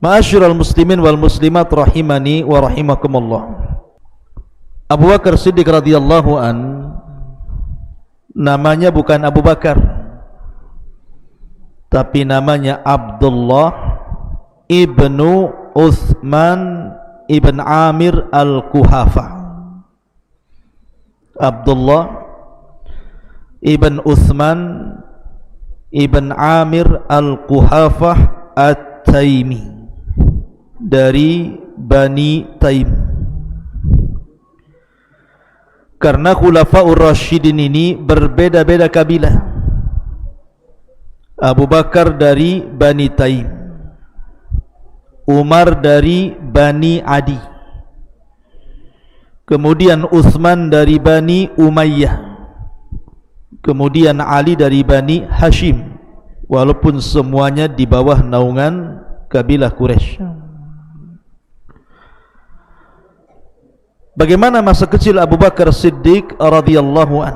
Ma'asyiral muslimin wal muslimat rahimani wa rahimakumullah. Abu Bakar Siddiq radhiyallahu an, namanya bukan Abu Bakar, tapi namanya Abdullah ibnu Uthman ibn Amir al-Kuhafa. Abdullah ibn Uthman ibn Amir al-Kuhafah at-Taimi, dari Bani Taim. Karena Khulafaur Rasyidin ini berbeda-beda kabilah. Abu Bakar dari Bani Taim, Umar dari Bani Adi, kemudian Uthman dari Bani Umayyah, kemudian Ali dari Bani Hashim, walaupun semuanya di bawah naungan kabilah Quraisy. Bagaimana masa kecil Abu Bakar Siddiq radhiyallahu an?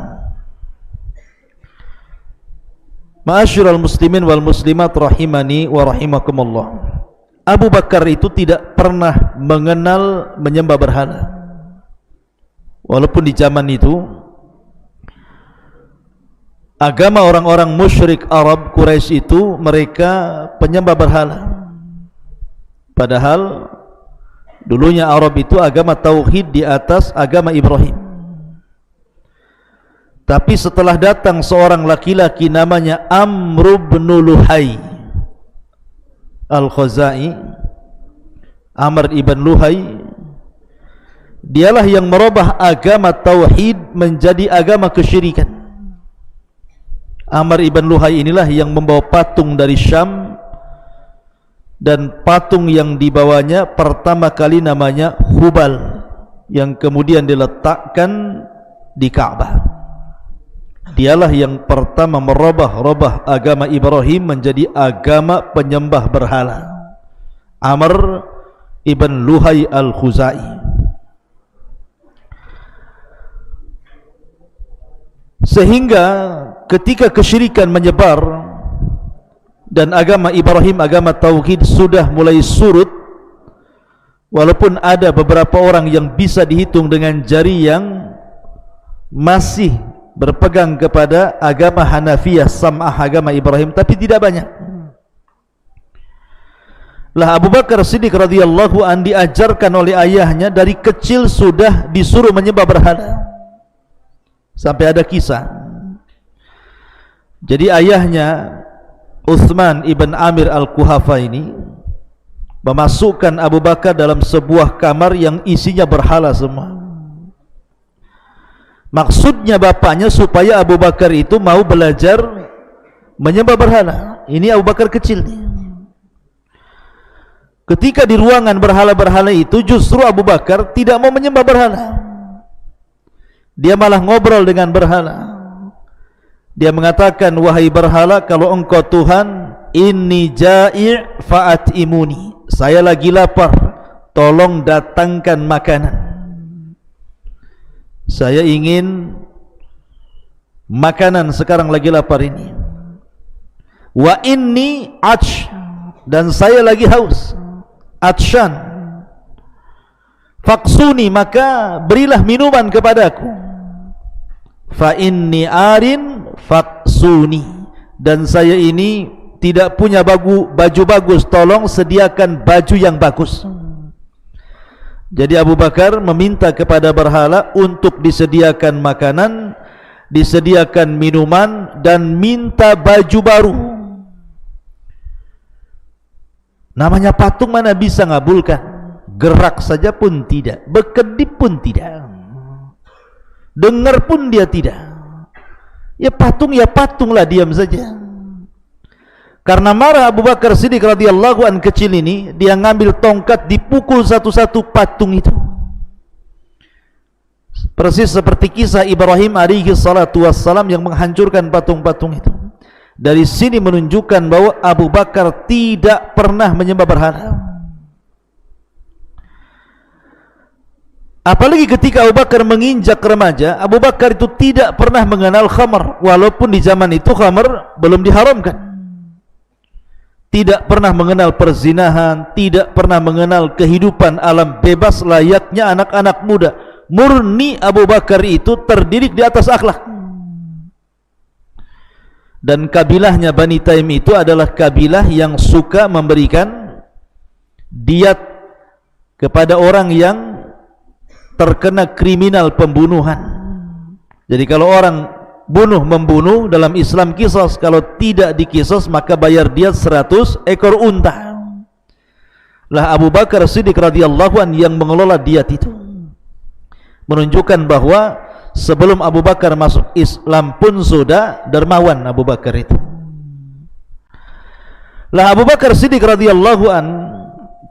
Ma'asyiral muslimin wal muslimat rahimani wa rahimakumullah. Abu Bakar itu tidak pernah mengenal menyembah berhala. Walaupun di zaman itu agama orang-orang musyrik Arab Quraisy itu mereka penyembah berhala. Padahal dulunya Arab itu agama tauhid di atas agama Ibrahim. Tapi setelah datang seorang laki-laki namanya Amr bin Luhai Al-Khuzai, Amr ibn Luhai, dialah yang merubah agama tauhid menjadi agama kesyirikan. Amr ibn Luhai inilah yang membawa patung dari Syam, dan patung yang dibawanya pertama kali namanya Hubal, yang kemudian diletakkan di Ka'bah. Dialah yang pertama merubah agama Ibrahim menjadi agama penyembah berhala. Amr ibn Luhai al-Khuzai. Sehingga ketika kesyirikan menyebar dan agama Ibrahim, agama tauhid sudah mulai surut, walaupun ada beberapa orang yang bisa dihitung dengan jari yang masih berpegang kepada agama Hanafiyah Sam'ah, agama Ibrahim, tapi tidak banyak. Lah Abu Bakar Siddiq radhiyallahu an diajarkan oleh ayahnya dari kecil sudah disuruh menyembah berhala. Sampai ada kisah. Jadi ayahnya Uthman ibn Amir al-Kuhafa ini memasukkan Abu Bakar dalam sebuah kamar yang isinya berhala semua. Maksudnya bapaknya supaya Abu Bakar itu mau belajar menyembah berhala. Ini Abu Bakar kecil nih. Ketika di ruangan berhala-berhala itu, justru Abu Bakar tidak mau menyembah berhala. Dia malah ngobrol dengan berhala. Dia mengatakan, wahai berhala, kalau engkau Tuhan, inni ja'i' fa'at'imuni, saya lagi lapar, tolong datangkan makanan. Saya ingin makanan, sekarang lagi lapar ini. Wa inni atsh, dan saya lagi haus, atshan, faksuni, maka berilah minuman kepadaku. Fa inni arin faksuni, dan saya ini tidak punya baju bagus, tolong sediakan baju yang bagus. Jadi Abu Bakar meminta kepada berhala untuk disediakan makanan, disediakan minuman, dan minta baju baru. Namanya patung mana bisa ngabulkan? Gerak saja pun tidak, berkedip pun tidak, dengar pun dia tidak. Ya patunglah, diam saja. Karena marah Abu Bakar Siddiq radhiyallahu an kecil ini, dia ngambil tongkat, dipukul satu-satu patung itu. Persis seperti kisah Ibrahim alaihi salatu wassalam yang menghancurkan patung-patung itu. Dari sini menunjukkan bahwa Abu Bakar tidak pernah menyembah berhala. Apalagi ketika Abu Bakar menginjak remaja, Abu Bakar itu tidak pernah mengenal khamar, walaupun di zaman itu khamar belum diharamkan. tidak pernah mengenal perzinahan, tidak pernah mengenal kehidupan alam bebas layaknya anak-anak muda. Murni Abu Bakar itu terdidik di atas akhlak. Dan kabilahnya Bani Taim itu adalah kabilah yang suka memberikan diat kepada orang yang terkena kriminal pembunuhan. Jadi kalau orang membunuh dalam Islam qisas, kalau tidak diqisas maka bayar diat 100 ekor unta. Lah Abu Bakar Siddiq radhiyallahu anhu yang mengelola diat itu, menunjukkan bahwa sebelum Abu Bakar masuk Islam pun sudah dermawan Abu Bakar itu. Lah Abu Bakar Siddiq radhiyallahu an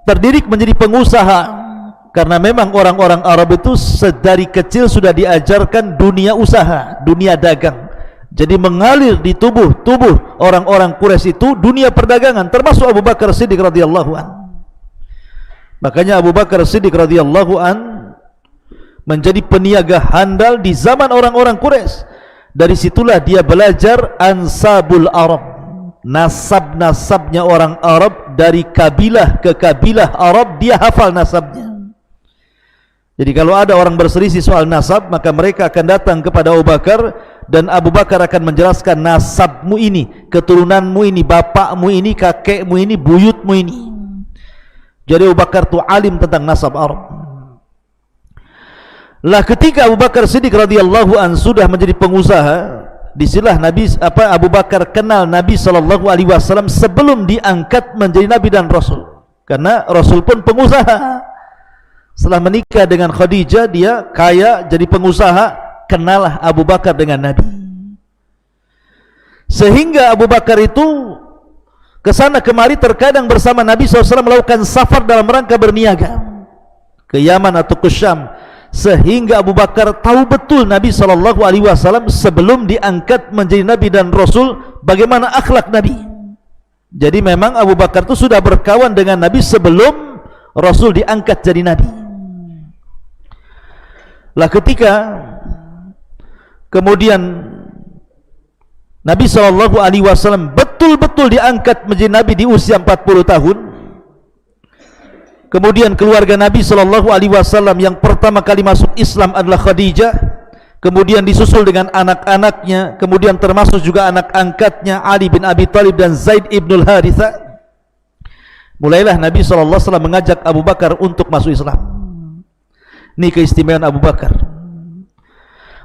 terdidik menjadi pengusaha, karena memang orang-orang Arab itu sedari kecil sudah diajarkan dunia usaha, dunia dagang. Jadi mengalir di tubuh orang-orang Quraisy itu dunia perdagangan, termasuk Abu Bakar Siddiq radhiyallahu an. Makanya Abu Bakar Siddiq radhiyallahu an menjadi peniaga handal di zaman orang-orang Quraisy. Dari situlah dia belajar ansabul Arab, nasab-nasabnya orang Arab, dari kabilah ke kabilah Arab dia hafal nasabnya. Jadi kalau ada orang berselisih soal nasab, maka mereka akan datang kepada Abu Bakar, dan Abu Bakar akan menjelaskan nasabmu ini, keturunanmu ini, bapakmu ini, kakekmu ini, buyutmu ini. Jadi Abu Bakar itu alim tentang nasab Arab. Lah ketika Abu Bakar Siddiq radhiyallahu an sudah menjadi pengusaha, disinilah Abu Bakar kenal Nabi sallallahu alaihi wasallam sebelum diangkat menjadi nabi dan rasul. Karena Rasul pun pengusaha. Setelah menikah dengan Khadijah, dia kaya jadi pengusaha, kenalah Abu Bakar dengan Nabi. Sehingga Abu Bakar itu kesana kemari terkadang bersama Nabi SAW melakukan safar dalam rangka berniaga ke Yaman atau ke Syam. Sehingga Abu Bakar tahu betul Nabi SAW sebelum diangkat menjadi Nabi dan Rasul, bagaimana akhlak Nabi. Jadi memang Abu Bakar itu sudah berkawan dengan Nabi sebelum Rasul diangkat jadi Nabi. Lah ketika kemudian Nabi SAW betul-betul diangkat menjadi Nabi di usia 40 tahun, kemudian keluarga Nabi SAW yang pertama kali masuk Islam adalah Khadijah, kemudian disusul dengan anak-anaknya, kemudian termasuk juga anak angkatnya Ali bin Abi Thalib dan Zaid ibn al-Harithah. Mulailah Nabi SAW mengajak Abu Bakar untuk masuk Islam. Ini keistimewaan Abu Bakar.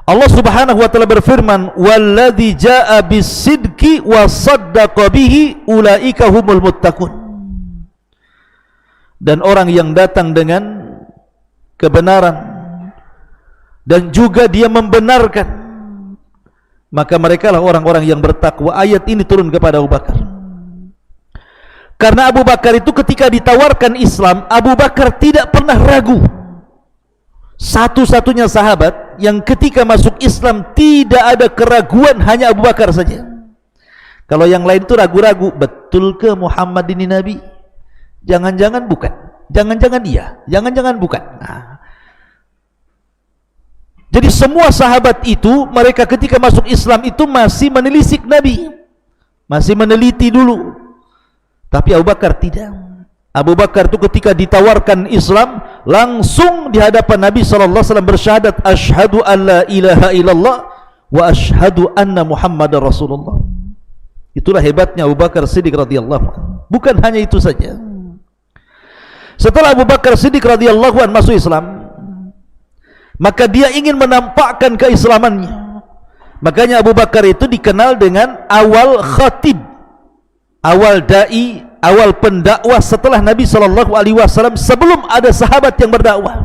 Allah Subhanahu wa taala berfirman, "Walladzi jaa'a bis-sidqi wa saddaqa bihi ulaika humul muttaqun." Dan orang yang datang dengan kebenaran dan juga dia membenarkan, maka merekalah orang-orang yang bertakwa. Ayat ini turun kepada Abu Bakar. Karena Abu Bakar itu ketika ditawarkan Islam, Abu Bakar tidak pernah ragu. Satu-satunya sahabat yang ketika masuk Islam tidak ada keraguan, hanya Abu Bakar saja. Kalau yang lain itu ragu-ragu, betul ke Muhammad ini Nabi? Jangan-jangan bukan, jangan-jangan iya, jangan-jangan bukan. Nah, jadi semua sahabat itu, mereka ketika masuk Islam itu masih menelisik Nabi, masih meneliti dulu. Tapi Abu Bakar tidak. Abu Bakar itu ketika ditawarkan Islam, langsung di hadapan Nabi SAW bersyahadat, asyhadu an la ilaha illallah wa asyhadu anna Muhammadar Rasulullah. Itulah hebatnya Abu Bakar Siddiq radhiyallahu anhu. Bukan hanya itu saja. Setelah Abu Bakar Siddiq radhiyallahu anhu masuk Islam, maka dia ingin menampakkan keislamannya. Makanya Abu Bakar itu dikenal dengan awal khatib, awal dai, awal pendakwah setelah Nabi SAW, sebelum ada sahabat yang berdakwah.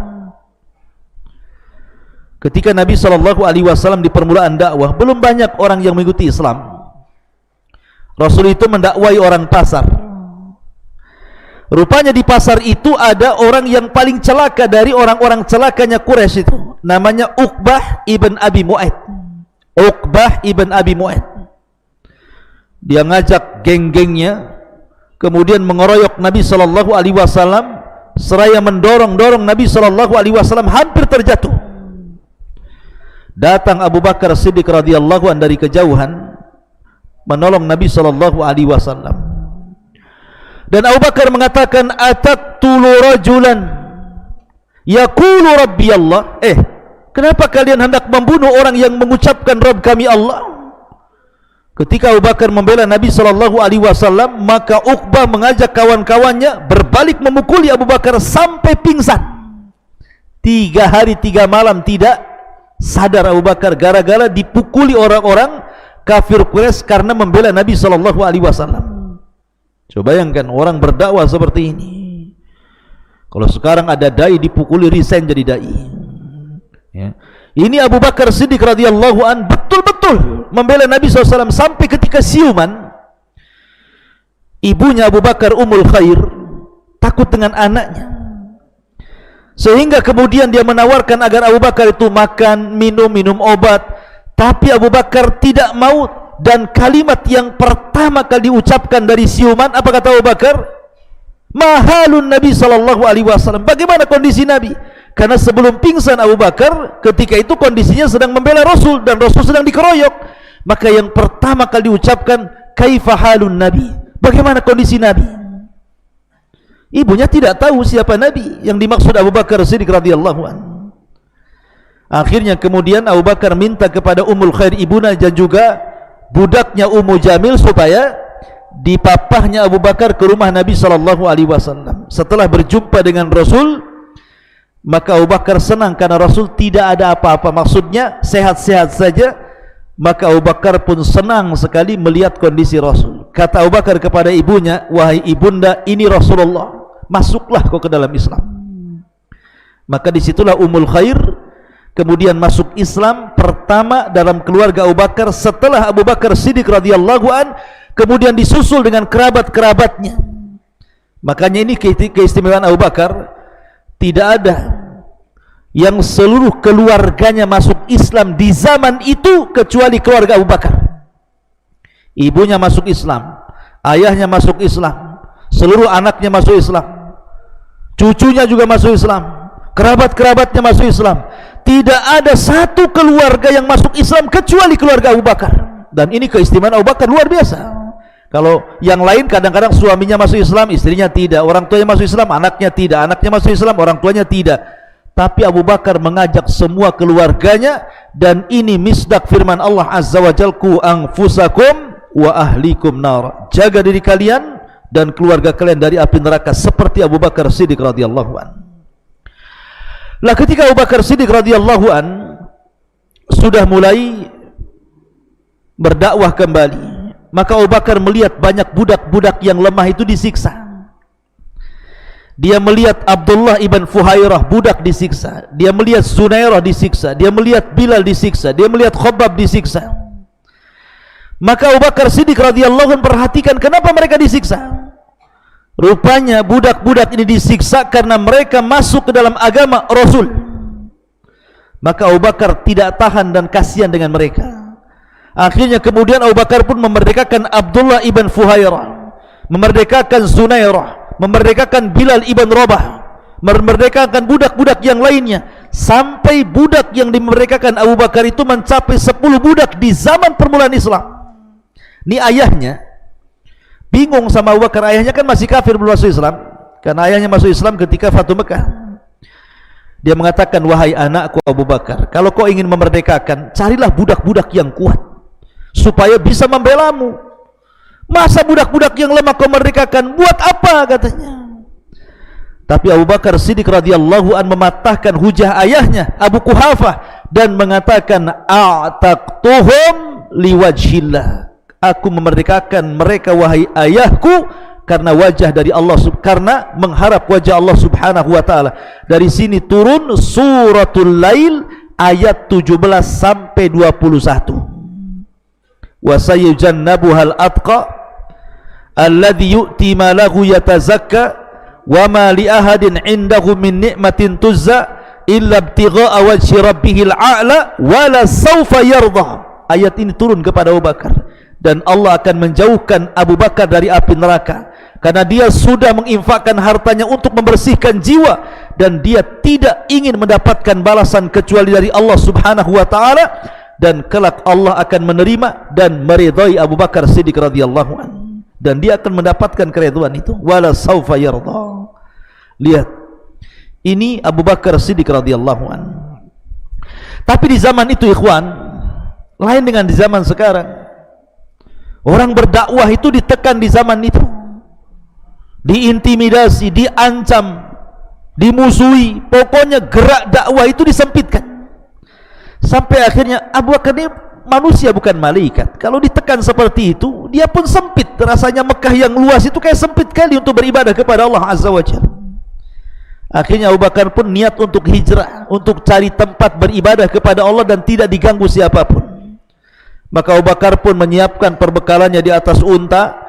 Ketika Nabi SAW di permulaan dakwah, belum banyak orang yang mengikuti Islam. Rasul itu mendakwai orang pasar. Rupanya di pasar itu ada orang yang paling celaka dari orang-orang celakanya Quraisy itu, namanya Uqbah ibn Abi Mu'aid. Uqbah ibn Abi Mu'aid. Dia ngajak geng-gengnya, kemudian mengeroyok Nabi SAW, seraya mendorong-dorong Nabi SAW hampir terjatuh. Datang Abu Bakar Siddiq radhiyallahu anhu dari kejauhan, menolong Nabi SAW. Dan Abu Bakar mengatakan, ataqtulu rajulan yaqulu rabbi Allah. Kenapa kalian hendak membunuh orang yang mengucapkan Rabb kami Allah? Ketika Abu Bakar membela Nabi SAW, maka Uqbah mengajak kawan-kawannya berbalik memukuli Abu Bakar sampai pingsan. 3 hari 3 malam tidak sadar Abu Bakar gara-gara dipukuli orang-orang kafir Quraisy karena membela Nabi SAW. Coba bayangkan orang berdakwah seperti ini. Kalau sekarang ada dai dipukuli resign jadi dai. Ya. Ini Abu Bakar Siddiq radhiyallahu an betul-betul membela Nabi SAW sampai ketika siuman, ibunya Abu Bakar Ummul Khair takut dengan anaknya, sehingga kemudian dia menawarkan agar Abu Bakar itu makan, minum obat, tapi Abu Bakar tidak mau. Dan kalimat yang pertama kali diucapkan dari siuman, apa kata Abu Bakar? Mahalun Nabi SAW. Bagaimana kondisi Nabi? Karena sebelum pingsan Abu Bakar, ketika itu kondisinya sedang membela Rasul dan Rasul sedang dikeroyok. Maka yang pertama kali diucapkan, kaifa halun Nabi? Bagaimana kondisi Nabi? Ibunya tidak tahu siapa Nabi yang dimaksud Abu Bakar Siddiq radhiyallahu anhu. Akhirnya kemudian Abu Bakar minta kepada Ummul Khair ibuna dan juga budaknya Ummu Jamil supaya dipapahnya Abu Bakar ke rumah Nabi SAW. Setelah berjumpa dengan Rasul, maka Abu Bakar senang karena Rasul tidak ada apa-apa, maksudnya sehat-sehat saja. Maka Abu Bakar pun senang sekali melihat kondisi Rasul. Kata Abu Bakar kepada ibunya, wahai ibunda, ini Rasulullah, masuklah kau ke dalam Islam. Maka disitulah Ummul Khair kemudian masuk Islam pertama dalam keluarga Abu Bakar setelah Abu Bakar Siddiq radhiyallahu an, kemudian disusul dengan kerabat-kerabatnya. Makanya ini keistimewaan Abu Bakar, tidak ada yang seluruh keluarganya masuk Islam di zaman itu kecuali keluarga Abu Bakar. Ibunya masuk Islam, ayahnya masuk Islam, seluruh anaknya masuk Islam, cucunya juga masuk Islam, kerabat-kerabatnya masuk Islam. Tidak ada satu keluarga yang masuk Islam kecuali keluarga Abu Bakar. Dan ini keistimewaan Abu Bakar luar biasa. Kalau yang lain kadang-kadang suaminya masuk Islam, istrinya tidak, orang tuanya masuk Islam, anaknya tidak, anaknya masuk Islam, orang tuanya tidak. Tapi Abu Bakar mengajak semua keluarganya. Dan ini misdak firman Allah Azza wa Jalla, ku anfusakum wa ahlikum nar. Jaga diri kalian dan keluarga kalian dari api neraka, seperti Abu Bakar Siddiq radhiyallahu anhu. Lah ketika Abu Bakar Siddiq radhiyallahu an sudah mulai berdakwah kembali, maka Abu Bakar melihat banyak budak-budak yang lemah itu disiksa. Dia melihat Abdullah ibn Fuhairah budak disiksa, dia melihat Sunairah disiksa, dia melihat Bilal disiksa, dia melihat Khabbab disiksa. Maka Abu Bakar Siddiq radhiyallahu an perhatikan kenapa mereka disiksa. Rupanya budak-budak ini disiksa karena mereka masuk ke dalam agama Rasul. Maka Abu Bakar tidak tahan dan kasihan dengan mereka. Akhirnya kemudian Abu Bakar pun memerdekakan Abdullah ibn Fuhairah, memerdekakan Sunairah, memerdekakan Bilal ibn Rabah, memerdekakan budak-budak yang lainnya, sampai budak yang dimerdekakan Abu Bakar itu mencapai 10 budak di zaman permulaan Islam. Ini ayahnya bingung sama Abu Bakar, ayahnya kan masih kafir belum masuk Islam, karena ayahnya masuk Islam ketika Fatu Mekah. Dia mengatakan, wahai anakku Abu Bakar, kalau kau ingin memerdekakan, carilah budak-budak yang kuat supaya bisa membelamu. Masa budak-budak yang lemah kau merdekakan, buat apa katanya. Tapi Abu Bakar Siddiq radhiyallahu an mematahkan hujah ayahnya Abu Quhafah dan mengatakan, a'taqtuhum liwajhillah, aku memerdekakan mereka wahai ayahku karena wajah dari Allah, karena mengharap wajah Allah subhanahu wa ta'ala. Dari sini turun suratul Lail ayat 17 sampai 21. Wa sayujannabuhal atqa alladhi yu'ti ma lahu yatazakka wa ma li ahadin indahu min ni'matin tuzza illa ibtigha'a wajhi rabbihil a'la wa la sawfa yarda. Ayat ini turun kepada Abu Bakar, dan Allah akan menjauhkan Abu Bakar dari api neraka karena dia sudah menginfakkan hartanya untuk membersihkan jiwa, dan dia tidak ingin mendapatkan balasan kecuali dari Allah subhanahu wa ta'ala, dan kelak Allah akan menerima dan meridai Abu Bakar Siddiq radhiyallahu anhu. dan dia akan mendapatkan keridhaan itu. Wala saufa yarda. Lihat, ini Abu Bakar Siddiq radhiyallahu anhu. Tapi di zaman itu ikhwan, lain dengan di zaman sekarang. Orang berdakwah itu ditekan di zaman itu, diintimidasi, diancam, dimusuhi, pokoknya gerak dakwah itu disempitkan. Sampai akhirnya Abu Bakar ini manusia bukan malaikat. Kalau ditekan seperti itu, dia pun sempit. Rasanya Mekah yang luas itu kayak sempit kali untuk beribadah kepada Allah Azza wa Jalla. Akhirnya Abu Bakar pun niat untuk hijrah, untuk cari tempat beribadah kepada Allah dan tidak diganggu siapapun. Maka Abu Bakar pun menyiapkan perbekalannya di atas unta.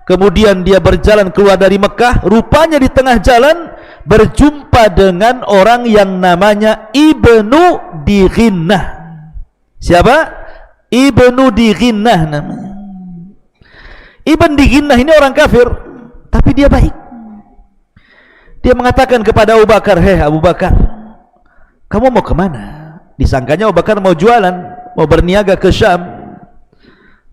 Kemudian dia berjalan keluar dari Mekah. Rupanya di tengah jalan berjumpa dengan orang yang namanya Ibnu Dighinnah. Siapa? Ibnu Dighinnah namanya. Ibnu Dighinnah ini orang kafir, tapi dia baik. Dia mengatakan kepada Abu Bakar, "Hei Abu Bakar, kamu mau kemana?" Disangkanya Abu Bakar mau jualan, mau berniaga ke Syam.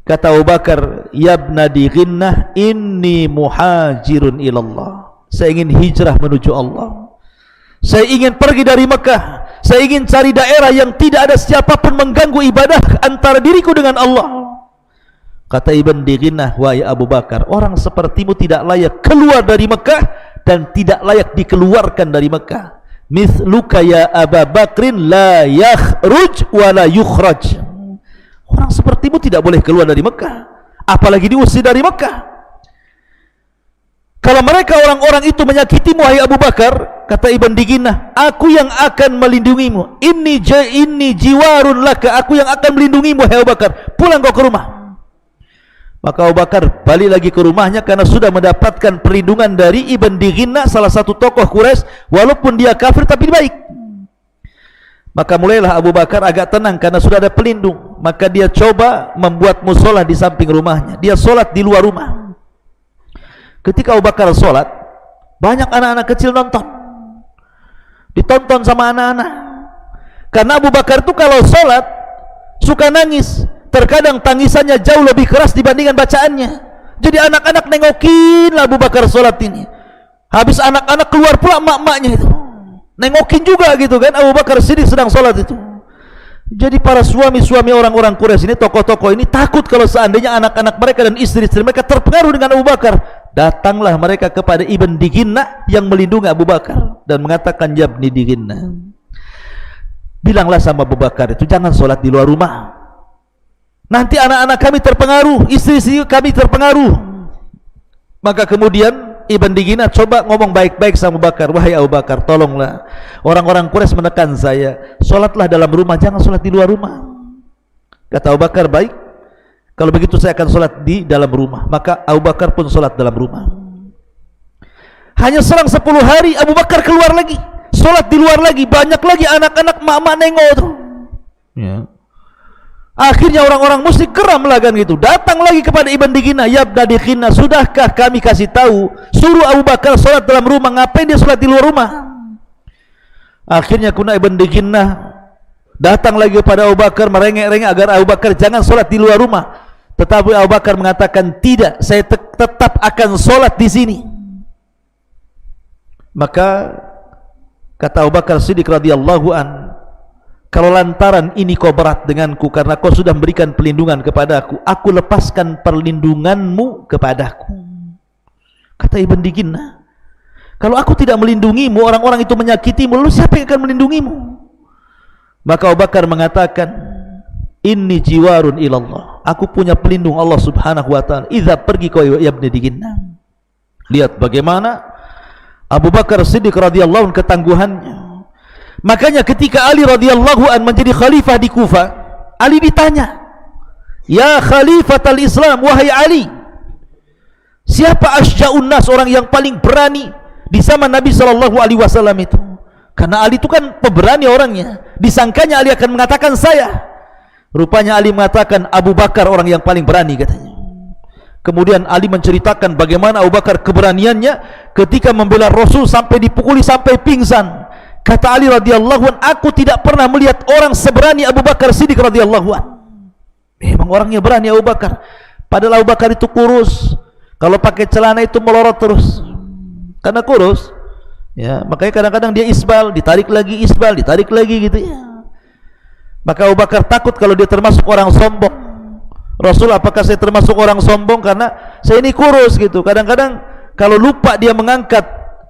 Kata Abu Bakar, "Yabna Dighinnah, inni muhajirun ilallah." Saya ingin hijrah menuju Allah. Saya ingin pergi dari Mekah. Saya ingin cari daerah yang tidak ada siapapun mengganggu ibadah antara diriku dengan Allah. Kata Ibn Dighinnah, "Wahai Abu Bakar, orang sepertimu tidak layak keluar dari Mekah dan tidak layak dikeluarkan dari Mekah. Mithluka ya Abu Bakrin la yakhruj wa la yukhraj." Orang sepertimu tidak boleh keluar dari Mekah, apalagi diusir dari Mekah. Kalau mereka orang-orang itu menyakitimu wahai Abu Bakar, kata Ibn Dighinnah, aku yang akan melindungimu. Inni jiwarun laka, aku yang akan melindungimu wahai Abu Bakar. Pulang kau ke rumah. Maka Abu Bakar balik lagi ke rumahnya karena sudah mendapatkan perlindungan dari Ibn Dighinnah, salah satu tokoh Quraisy, walaupun dia kafir tapi baik. Maka mulailah Abu Bakar agak tenang karena sudah ada pelindung. Maka dia coba membuat musola di samping rumahnya. Dia solat di luar rumah. Ketika Abu Bakar solat, banyak anak-anak kecil nonton, ditonton sama anak-anak. Karena Abu Bakar itu kalau solat suka nangis. Terkadang tangisannya jauh lebih keras dibandingkan bacaannya. Jadi anak-anak nengokin Abu Bakar solat ini. Habis anak-anak keluar pula emak-emaknya itu, nengokin juga gitu kan, Abu Bakar Siddiq sedang solat itu. Jadi para suami-suami orang-orang Quraisy ini, tokoh-tokoh ini takut kalau seandainya anak-anak mereka dan istri-istri mereka terpengaruh dengan Abu Bakar. Datanglah mereka kepada Ibn Dighinnah yang melindungi Abu Bakar dan mengatakan, "Ya Ibn Dighinnah, bilanglah sama Abu Bakar itu jangan solat di luar rumah. Nanti anak-anak kami terpengaruh, istri-istri kami terpengaruh." Maka kemudian Ibn Dighinnah coba ngomong baik-baik sama Abu Bakar, "Wahai Abu Bakar, tolonglah, orang-orang Quraisy menekan saya, solatlah dalam rumah, jangan solat di luar rumah." Kata Abu Bakar, "Baik, kalau begitu saya akan solat di dalam rumah." Maka Abu Bakar pun solat dalam rumah. Hanya selang 10 hari Abu Bakar keluar lagi, solat di luar lagi, banyak lagi anak-anak mama nengok tuh. Ya. Akhirnya orang-orang musyrik geram lah kan gitu. Datang lagi kepada Ibn Dighinnah, "Ya Ibn Dighinnah, sudahkah kami kasih tahu suruh Abu Bakar solat dalam rumah, ngapain dia solat di luar rumah?" Akhirnya kuna Ibn Dighinnah datang lagi kepada Abu Bakar, merengek-rengek agar Abu Bakar jangan solat di luar rumah. Tetapi Abu Bakar mengatakan, "Tidak, saya tetap akan solat di sini." Maka kata Abu Bakar Siddiq radhiyallahu an, "Kalau lantaran ini kau berat denganku karena kau sudah memberikan perlindungan kepadaku, aku lepaskan perlindunganmu kepadaku." Kata Ibn Dighinnah, "Kalau aku tidak melindungimu, orang-orang itu menyakitimu, lalu siapa yang akan melindungimu?" Maka Abu Bakar mengatakan, "Inni jiwarun ilallah, aku punya pelindung Allah subhanahu wa ta'ala. Idza pergi kau ya Ibn Dighinnah." Lihat bagaimana Abu Bakar Siddiq radhiyallahu anhu ketangguhannya. Makanya ketika Ali radhiyallahu an menjadi khalifah di Kufah, Ali ditanya, "Ya khalifatal Islam, wahai Ali, siapa asya'un nas, orang yang paling berani di zaman Nabi sallallahu alaihi wasallam itu?" Karena Ali itu kan pemberani orangnya. Disangkanya Ali akan mengatakan saya. Rupanya Ali mengatakan Abu Bakar orang yang paling berani katanya. Kemudian Ali menceritakan bagaimana Abu Bakar keberaniannya ketika membela Rasul sampai dipukuli sampai pingsan. Kata Ali radhiyallahu an, "Aku tidak pernah melihat orang seberani Abu Bakar Siddiq radhiyallahu an." Memang orangnya berani Abu Bakar. Padahal Abu Bakar itu kurus, Kalau pakai celana itu melorot terus karena kurus, ya, makanya kadang-kadang dia isbal, ditarik lagi isbal, ditarik lagi gitu ya. Maka Abu Bakar takut kalau dia termasuk orang sombong. Rasul, apakah saya termasuk orang sombong karena saya ini kurus gitu? Kadang-kadang kalau lupa dia mengangkat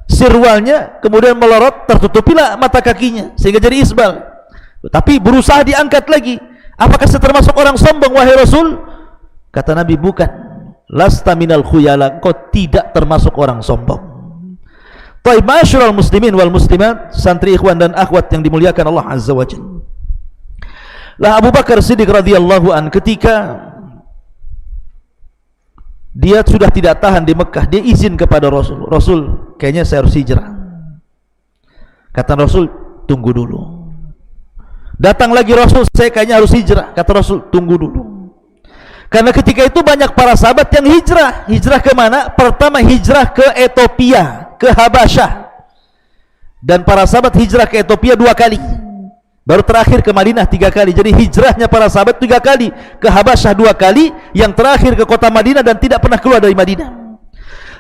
sirwalnya, kemudian melorot, tertutupilah mata kakinya sehingga jadi isbal. Tapi berusaha diangkat lagi. Apakah saya termasuk orang sombong wahai Rasul? Kata Nabi, bukan. Lasta minal khuyala, kau tidak termasuk orang sombong. Baik, ma'asyiral muslimin wal muslimat, santri ikhwan dan akhwat yang dimuliakan Allah Azza wa Jalla. Lah Abu Bakar Siddiq radhiyallahu an, ketika dia sudah tidak tahan di Mekah, dia izin kepada Rasul. Rasul, kayaknya saya harus hijrah. Kata Rasul, tunggu dulu. Datang lagi Rasul, saya kayaknya harus hijrah. Kata Rasul, tunggu dulu. Karena ketika itu banyak para sahabat yang hijrah. Hijrah ke mana? Pertama hijrah ke Ethiopia, ke Habasyah. Dan para sahabat hijrah ke Ethiopia 2 kali. Baru terakhir ke Madinah 3 kali. Jadi hijrahnya para sahabat 3 kali. Ke Habasyah 2 kali, yang terakhir ke kota Madinah dan tidak pernah keluar dari Madinah.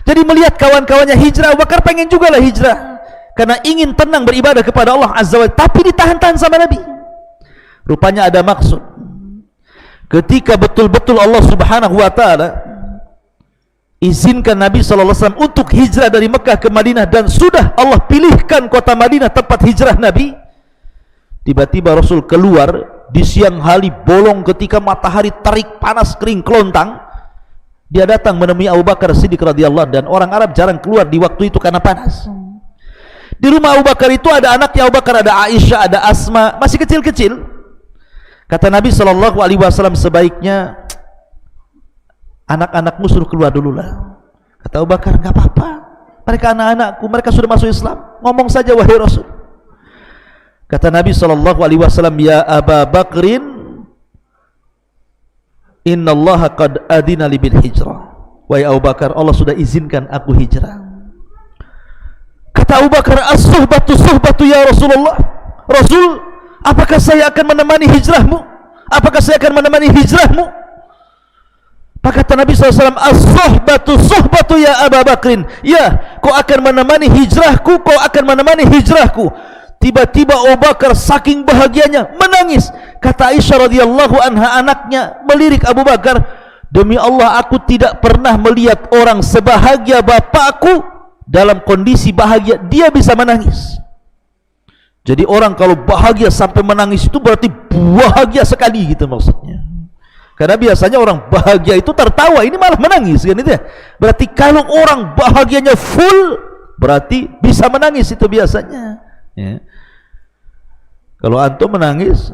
Jadi melihat kawan-kawannya hijrah, Abu Bakar pengen juga lah hijrah. Karena ingin tenang beribadah kepada Allah Azza wa Jalla, tapi ditahan-tahan sama Nabi. Rupanya ada maksud. Ketika betul-betul Allah Subhanahu wa taala izinkan Nabi sallallahu alaihi wasallam untuk hijrah dari Mekah ke Madinah, dan sudah Allah pilihkan kota Madinah tempat hijrah Nabi, tiba-tiba Rasul keluar di siang hari bolong ketika matahari terik panas kering kelontang. Dia datang menemui Abu Bakar Siddiq radhiyallahu anhu, dan orang Arab jarang keluar di waktu itu karena panas. Di rumah Abu Bakar itu ada anaknya Abu Bakar, ada Aisyah, ada Asma, masih kecil-kecil. Kata Nabi sallallahu alaihi wasallam, sebaiknya anak-anakmu suruh keluar dulu lah. Kata Abu Bakar, enggak apa-apa, mereka anak-anakku, mereka sudah masuk Islam, ngomong saja wahai Rasul. Kata Nabi sallallahu alaihi wasallam, ya Aba Bakrin, innallaha qad adina li bil hijrah. Wahai Abu Bakar, Allah sudah izinkan aku hijrah. Kata Abu Bakar, as-suhbatu suhbatu ya Rasulullah. Rasul, apakah saya akan menemani hijrahmu? Apakah saya akan menemani hijrahmu? Maka kata Nabi SAW, as-suhbatu suhbatu ya Aba Bakrin. Ya, kau akan menemani hijrahku, kau akan menemani hijrahku. Tiba-tiba Abu Bakar saking bahagianya menangis. Kata Aisyah radhiyallahu anha, anaknya, melirik Abu Bakar, demi Allah aku tidak pernah melihat orang sebahagia bapakku dalam kondisi bahagia dia bisa menangis. Jadi orang kalau bahagia sampai menangis itu berarti bahagia sekali gitu maksudnya. Karena biasanya orang bahagia itu tertawa, ini malah menangis kan itu ya. Berarti kalau orang bahagianya full berarti bisa menangis itu biasanya ya. Kalau antum menangis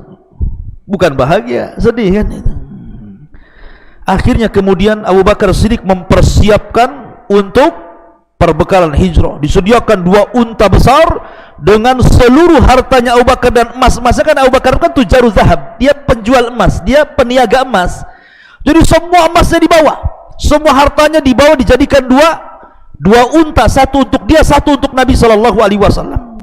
bukan bahagia, sedih kan itu. Akhirnya kemudian Abu Bakar Siddiq mempersiapkan untuk perbekalan hijrah. Disediakan 2 unta besar dengan seluruh hartanya Abu Bakar dan emas. Masa kan Abu Bakar kan tujarul zahab, dia penjual emas, dia peniaga emas. Jadi semua emasnya dibawa, semua hartanya dibawa, dijadikan 2 unta, 1 untuk dia, 1 untuk Nabi sallallahu alaihi wasallam.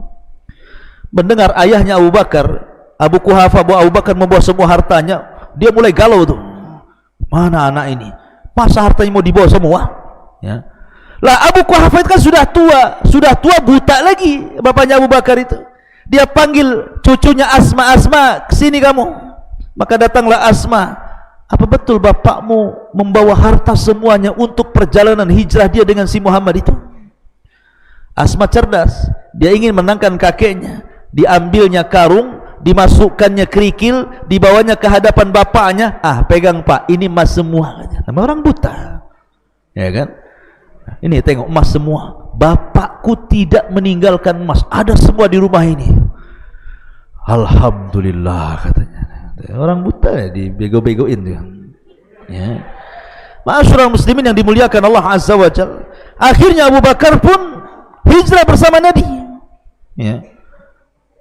Mendengar ayahnya Abu Bakar, Abu Quhafa, bahwa Abu Bakar membawa semua hartanya, dia mulai galau tuh. Mana anak ini? Masa hartanya mau dibawa semua? Ya. Lah Abu Quhafa itu kan sudah tua buta lagi bapaknya Abu Bakar itu. Dia panggil cucunya Asma, Asma, kesini kamu. Maka datanglah Asma. Apa betul bapakmu membawa harta semuanya untuk perjalanan hijrah dia dengan si Muhammad itu? Asma cerdas, dia ingin menangkan kakeknya. Diambilnya karung, dimasukkannya kerikil, dibawanya ke hadapan bapaknya. Ah, pegang pak, ini emas semua. Nama orang buta, ya kan? Ini tengok emas semua. Bapakku tidak meninggalkan emas, ada semua di rumah ini. Alhamdulillah katanya. Orang buta ya dibego-begoin dia. Ya. Ma'asyiral muslimin yang dimuliakan Allah Azza wa Jalla. Akhirnya Abu Bakar pun hijrah bersama Nabi. Ya.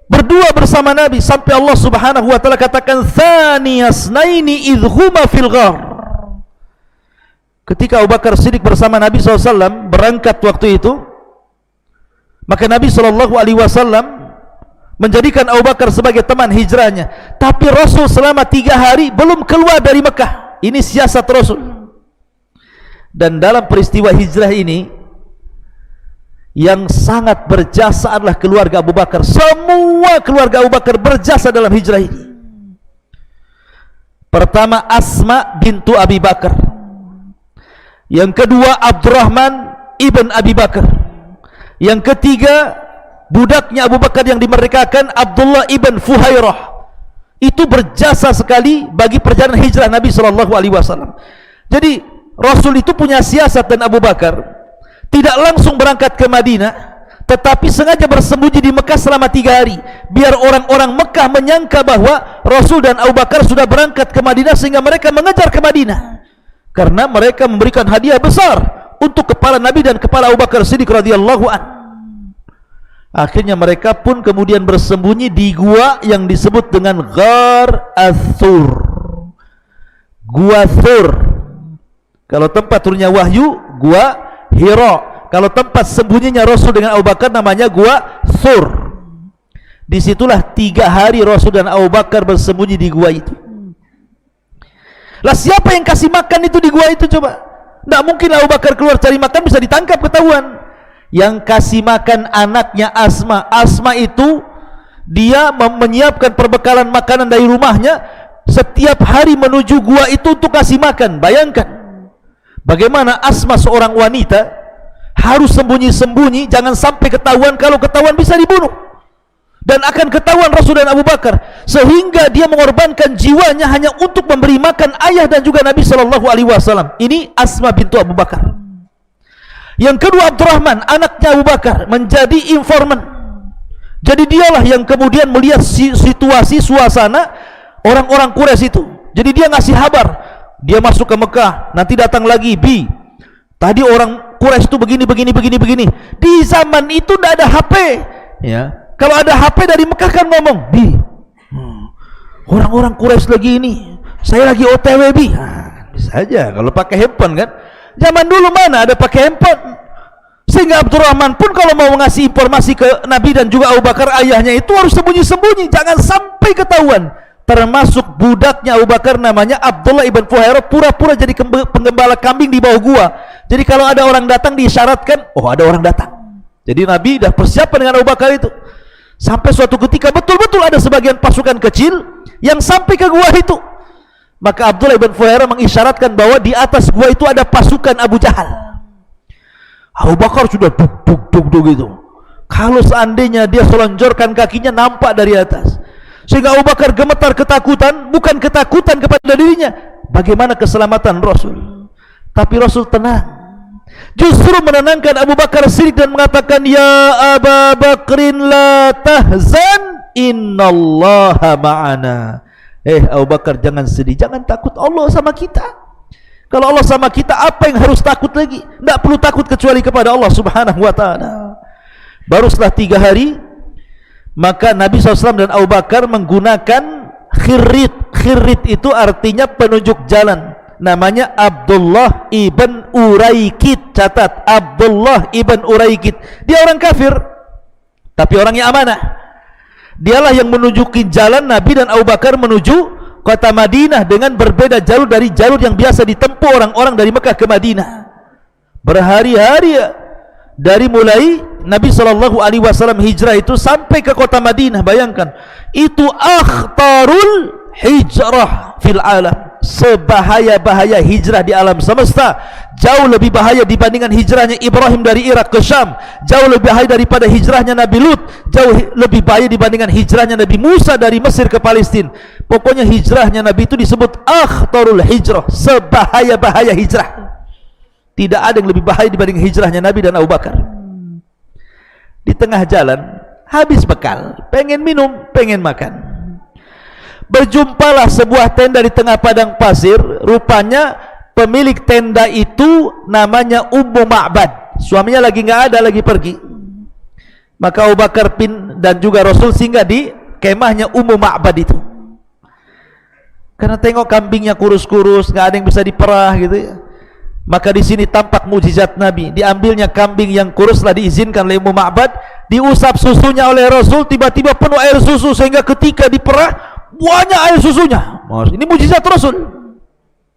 Berdua bersama Nabi sampai Allah Subhanahu wa taala katakan tsaniyasnaini idhuma fil ghar. Ketika Abu Bakar Siddiq bersama Nabi SAW berangkat waktu itu, maka Nabi SAW menjadikan Abu Bakar sebagai teman hijrahnya. Tapi Rasul selama 3 hari belum keluar dari Mekah. Ini siasat Rasul. Dan dalam peristiwa hijrah ini yang sangat berjasa adalah keluarga Abu Bakar. Semua keluarga Abu Bakar berjasa dalam hijrah ini. Pertama Asma bintu Abi Bakar, yang kedua Abdurrahman ibn Abi Bakar, yang ketiga budaknya Abu Bakar yang dimerdekakan, Abdullah ibn Fuhairah. Itu berjasa sekali bagi perjalanan hijrah Nabi SAW. Jadi Rasul itu punya siasat, dan Abu Bakar tidak langsung berangkat ke Madinah, tetapi sengaja bersembunyi di Mekah selama 3 hari, biar orang-orang Mekah menyangka bahwa Rasul dan Abu Bakar sudah berangkat ke Madinah, sehingga mereka mengejar ke Madinah, karena mereka memberikan hadiah besar untuk kepala Nabi dan kepala Abu Bakar Siddiq radhiyallahu anhu. Akhirnya mereka pun kemudian bersembunyi di gua yang disebut dengan Ghar Ath-Thur, Gua Thur. Kalau tempat turunnya wahyu, Gua Hira. Kalau tempat sembunyinya Rasul dengan Abu Bakar namanya Gua Thur. Disitulah 3 hari Rasul dan Abu Bakar bersembunyi di gua itu. Lah siapa yang kasih makan itu di gua itu coba? Tidak mungkin Abu Bakar keluar cari makan bisa ditangkap, ketahuan. Yang kasih makan anaknya Asma. Asma itu dia menyiapkan perbekalan makanan dari rumahnya, setiap hari menuju gua itu untuk kasih makan. Bayangkan bagaimana Asma seorang wanita harus sembunyi-sembunyi, jangan sampai ketahuan. Kalau ketahuan bisa dibunuh, dan akan ketahuan Rasul dan Abu Bakar, sehingga dia mengorbankan jiwanya hanya untuk memberi makan ayah dan juga Nabi SAW. Ini Asma bintu Abu Bakar. Yang kedua Abdurrahman, anaknya Abu Bakar, menjadi informan. Jadi dialah yang kemudian melihat situasi, suasana orang-orang Quraisy itu. Jadi dia ngasih kabar, dia masuk ke Mekah, nanti datang lagi, tadi orang Quraisy itu begini. Di zaman itu tidak ada HP, ya. Kalau ada HP dari Mekah kan ngomong, orang-orang Quraisy lagi ini, saya lagi OTW, bisa aja kalau pakai handphone kan. Zaman dulu mana ada pakai handphone. Sehingga Abdurrahman pun kalau mau ngasih informasi ke Nabi dan juga Abu Bakar ayahnya itu harus sembunyi-sembunyi, jangan sampai ketahuan. Termasuk budaknya Abu Bakar namanya Abdullah ibn Fuhairah, pura-pura jadi penggembala kambing di bawah gua. Jadi kalau ada orang datang diisyaratkan, oh ada orang datang. Jadi Nabi dah persiapan dengan Abu Bakar itu. Sampai suatu ketika betul-betul ada sebagian pasukan kecil yang sampai ke gua itu. Maka Abdullah ibn Fuhairah mengisyaratkan bahwa di atas gua itu ada pasukan Abu Jahal. Abu Bakar sudah duk gitu. Kalau seandainya dia selonjorkan kakinya nampak dari atas, sehingga Abu Bakar gemetar ketakutan, bukan ketakutan kepada dirinya, bagaimana keselamatan Rasul. Tapi Rasul tenang, justru menenangkan Abu Bakar Siddiq dan mengatakan, ya Abu Bakrin la tahzan, innallaha ma'ana. Abu Bakar jangan sedih, jangan takut, Allah sama kita. Kalau Allah sama kita, apa yang harus takut lagi? Tidak perlu takut kecuali kepada Allah subhanahu wa ta'ala. Baru setelah 3 hari, maka Nabi SAW dan Abu Bakar menggunakan khirrit. Khirrit itu artinya penunjuk jalan. Namanya Abdullah ibn Uraikid. Catat, Abdullah ibn Uraikid. Dia orang kafir, tapi orangnya amanah. Dialah yang menunjuki jalan Nabi dan Abu Bakar menuju kota Madinah dengan berbeda jalur dari jalur yang biasa ditempuh orang-orang dari Mekah ke Madinah. Berhari-hari dari mulai Nabi SAW hijrah itu sampai ke kota Madinah. Bayangkan, itu akhtarul hijrah fil alam. Sebahaya-bahaya hijrah di alam semesta, jauh lebih bahaya dibandingkan hijrahnya Ibrahim dari Irak ke Syam, jauh lebih bahaya daripada hijrahnya Nabi Lut, jauh lebih bahaya dibandingkan hijrahnya Nabi Musa dari Mesir ke Palestina. Pokoknya hijrahnya Nabi itu disebut akhtarul hijrah, sebahaya-bahaya hijrah. Tidak ada yang lebih bahaya dibanding hijrahnya Nabi dan Abu Bakar. Di tengah jalan habis bekal, pengen minum, pengen makan. Berjumpalah sebuah tenda di tengah padang pasir. Rupanya pemilik tenda itu namanya Ummu Ma'bad. Suaminya lagi nggak ada, lagi pergi. Maka Abu Bakar dan juga Rasul singgah di kemahnya Ummu Ma'bad itu. Karena tengok kambingnya kurus-kurus, nggak ada yang bisa diperah gitu ya. Maka di sini tampak mujizat Nabi. Diambilnya kambing yang kurus, telah diizinkan oleh Ummu Ma'bad, diusap susunya oleh Rasul, tiba-tiba penuh air susu sehingga ketika diperah banyak air susunya. Ini mujizat Rasul.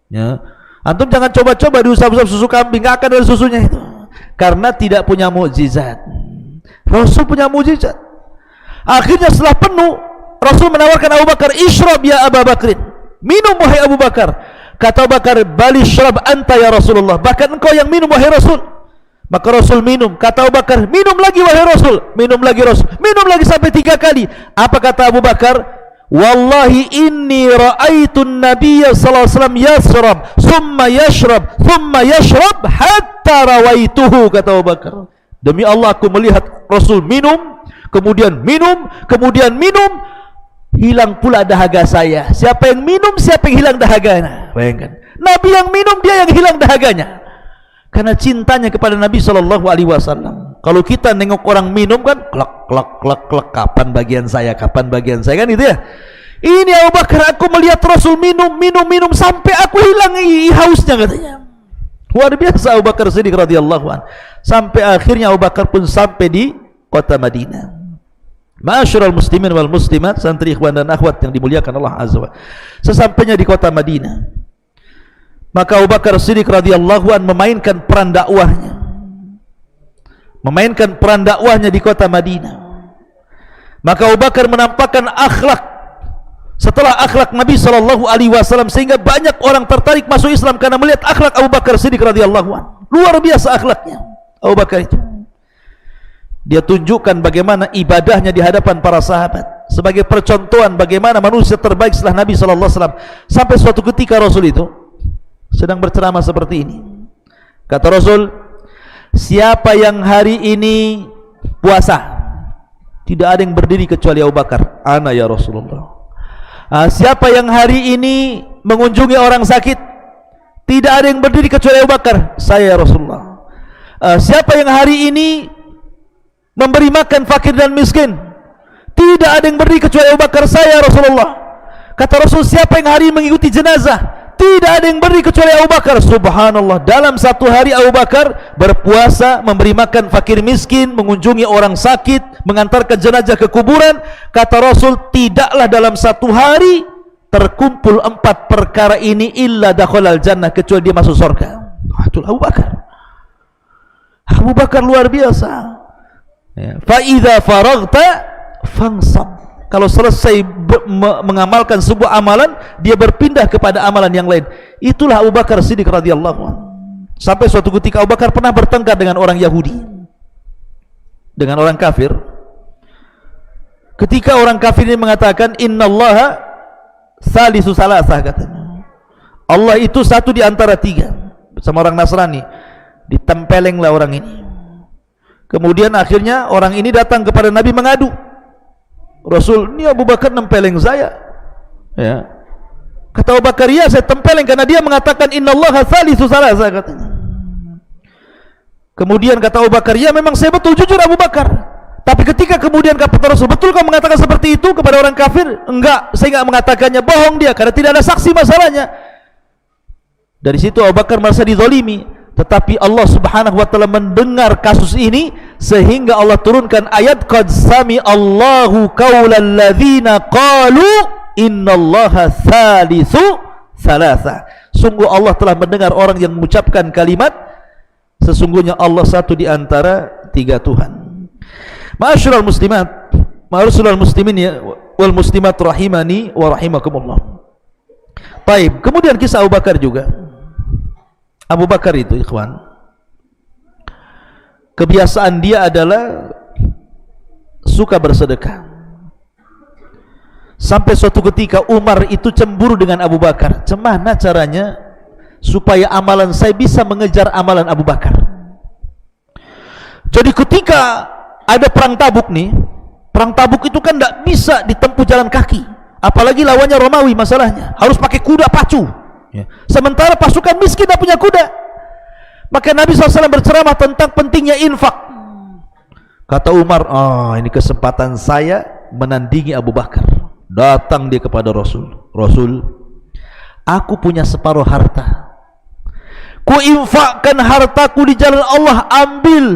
Ya. Antum jangan coba-coba diusap-usap susu kambing, nggak akan ada susunya itu, karena tidak punya mukjizat. Rasul punya mukjizat. Akhirnya setelah penuh, Rasul menawarkan Abu Bakar, "Ishrab ya Abu Bakrin." Minum wahai Abu Bakar. Kata Abu Bakar, "Bal ishrab anta ya Rasulullah." Bahkan engkau yang minum wahai Rasul. Maka Rasul minum. Kata Abu Bakar, "Minum lagi wahai Rasul." Minum lagi Rasul. Minum lagi sampai 3 kali. Apa kata Abu Bakar? "Wallahi inni ra'aitun nabiyya sallallahu alaihi wasallam yashrab, thumma yashrab hatta rawaituhu." Kata Abu Bakar, "Demi Allah aku melihat Rasul minum, kemudian minum, kemudian minum, hilang pula dahaga saya." Siapa yang minum, siapa yang hilang dahaganya? Bayangkan, Nabi yang minum, dia yang hilang dahaganya, karena cintanya kepada Nabi sallallahu alaihi wasallam. Kalau kita nengok orang minum kan, klak klak klak klak, kapan bagian saya, kapan bagian saya, kan itu ya. Ini Abu Bakar, aku melihat Rasul minum sampai aku hilang hausnya, katanya. Luar biasa Abu Bakar Siddiq radhiyallahu anhu. Sampai akhirnya Abu Bakar pun sampai di kota Madinah. Ma'asyiral muslimin wal muslimat, santri ikhwan dan akhwat yang dimuliakan Allah azza wa. Sesampainya di kota Madinah, maka Abu Bakar Siddiq radhiyallahu anhu memainkan peran dakwahnya di kota Madinah. Maka Abu Bakar menampakkan akhlak setelah akhlak Nabi sallallahu alaihi wasallam, sehingga banyak orang tertarik masuk Islam karena melihat akhlak Abu Bakar Siddiq radhiyallahu anhu. Luar biasa akhlaknya Abu Bakar itu. Dia tunjukkan bagaimana ibadahnya di hadapan para sahabat, sebagai percontohan bagaimana manusia terbaik setelah Nabi sallallahu alaihi wasallam. Sampai suatu ketika Rasul itu sedang berceramah seperti ini. Kata Rasul, "Siapa yang hari ini puasa?" Tidak ada yang berdiri kecuali Abu Bakar. "Ana ya Rasulullah." "Siapa yang hari ini mengunjungi orang sakit?" Tidak ada yang berdiri kecuali Abu Bakar. "Saya ya Rasulullah." "Siapa yang hari ini memberi makan fakir dan miskin?" Tidak ada yang berdiri kecuali Abu Bakar. "Saya ya Rasulullah." Kata Rasul, "Siapa yang hari ini mengikuti jenazah?" Tidak ada yang berdiri kecuali Abu Bakar. Subhanallah, dalam satu hari Abu Bakar berpuasa, memberi makan fakir miskin, mengunjungi orang sakit, mengantarkan jenazah ke kuburan. Kata Rasul, tidaklah dalam satu hari terkumpul 4 perkara ini illa dakhalal jannah, kecuali dia masuk surga. Itulah Abu Bakar. Abu Bakar luar biasa. Fa idza faraghta fansab. Kalau selesai mengamalkan sebuah amalan, dia berpindah kepada amalan yang lain. Itulah Abu Bakar Siddiq radhiyallahu anhu. Sampai suatu ketika Abu Bakar pernah bertengkar dengan orang Yahudi, dengan orang kafir. Ketika orang kafir ini mengatakan, "Innallaha tsalitsu salasah," katanya. Allah itu satu di antara 3. Sama orang Nasrani. Ditempelenglah orang ini. Kemudian akhirnya orang ini datang kepada Nabi mengadu. "Rasul, ini Abu Bakar nempeleng saya." Ya. Kata Abu Bakar, "Ya, saya tempeleng karena dia mengatakan innallaha tsalitsu salasah," katanya. Kemudian kata Abu Bakar, "Ya, memang saya betul, jujur Abu Bakar. Tapi ketika kemudian kata Rasul, betul kau mengatakan seperti itu kepada orang kafir?" "Enggak, saya enggak mengatakannya." Bohong dia, karena tidak ada saksi masalahnya. Dari situ Abu Bakar merasa dizalimi. Tetapi Allah subhanahu wa ta'ala mendengar kasus ini, sehingga Allah turunkan ayat, "Qad sami Allahu qaulal ladzina qalu innallaha tsalitsu tsalatsa." Sungguh Allah telah mendengar orang yang mengucapkan kalimat, sesungguhnya Allah satu di antara 3 Tuhan. Ma'asyiral muslimat, ma'asyiral muslimin ya wal muslimat rahimani wa rahimakumullah. Baik, kemudian kisah Abu Bakar juga. Abu Bakar itu, ikhwan, kebiasaan dia adalah suka bersedekah. Sampai suatu ketika Umar itu cemburu dengan Abu Bakar. Gimana caranya supaya amalan saya bisa mengejar amalan Abu Bakar? Jadi ketika ada perang Tabuk nih, perang Tabuk itu kan tidak bisa ditempuh jalan kaki, apalagi lawannya Romawi, masalahnya harus pakai kuda pacu. Sementara pasukan miskin tidak punya kuda. Maka Nabi SAW berceramah tentang pentingnya infak. Kata Umar, ini kesempatan saya menandingi Abu Bakar. Datang dia kepada Rasul. "Rasul, aku punya separuh harta. Ku infakkan hartaku di jalan Allah, ambil."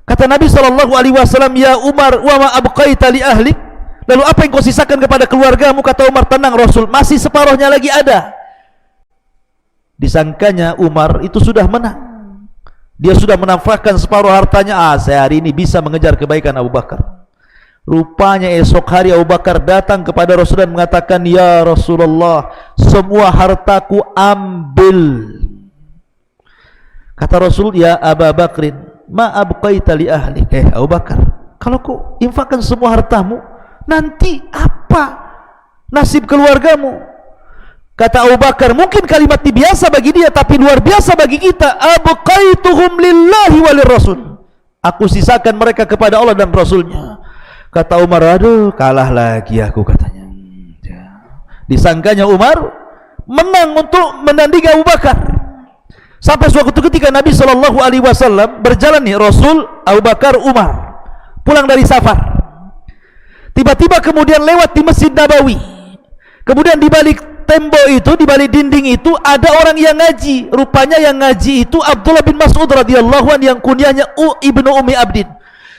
Kata Nabi SAW, "Ya Umar, wa ma abqaita li ahlik?" Lalu apa yang kau sisakan kepada keluargamu? Kata Umar, "Tenang Rasul, masih separuhnya lagi ada." Disangkanya Umar itu sudah menang, dia sudah menafkahkan separuh hartanya. Saya hari ini bisa mengejar kebaikan Abu Bakar. Rupanya esok hari Abu Bakar datang kepada Rasul dan mengatakan, ya Rasulullah, semua hartaku ambil. Kata Rasul, ya Abu Bakrin, ma abqaita li ahli. Abu Bakar, kalau kau infakkan semua hartamu, nanti apa nasib keluargamu? Kata Abu Bakar, mungkin kalimat ini biasa bagi dia, tapi luar biasa bagi kita. Abqaituhum lillahi walir rasul. Aku sisakan mereka kepada Allah dan Rasulnya. Kata Umar, aduh, kalah lagi aku, katanya. Disangkanya Umar menang untuk menandingi Abu Bakar. Sampai suatu ketika Nabi SAW berjalan nih, Rasul, Abu Bakar, Umar pulang dari safar. Tiba-tiba kemudian lewat di Masjid Nabawi. Kemudian di balik tembok itu, di balik dinding itu ada orang yang ngaji. Rupanya yang ngaji itu Abdullah bin Mas'ud radhiyallahu anhu yang kunyahnya Ibnu Ummi Abdin.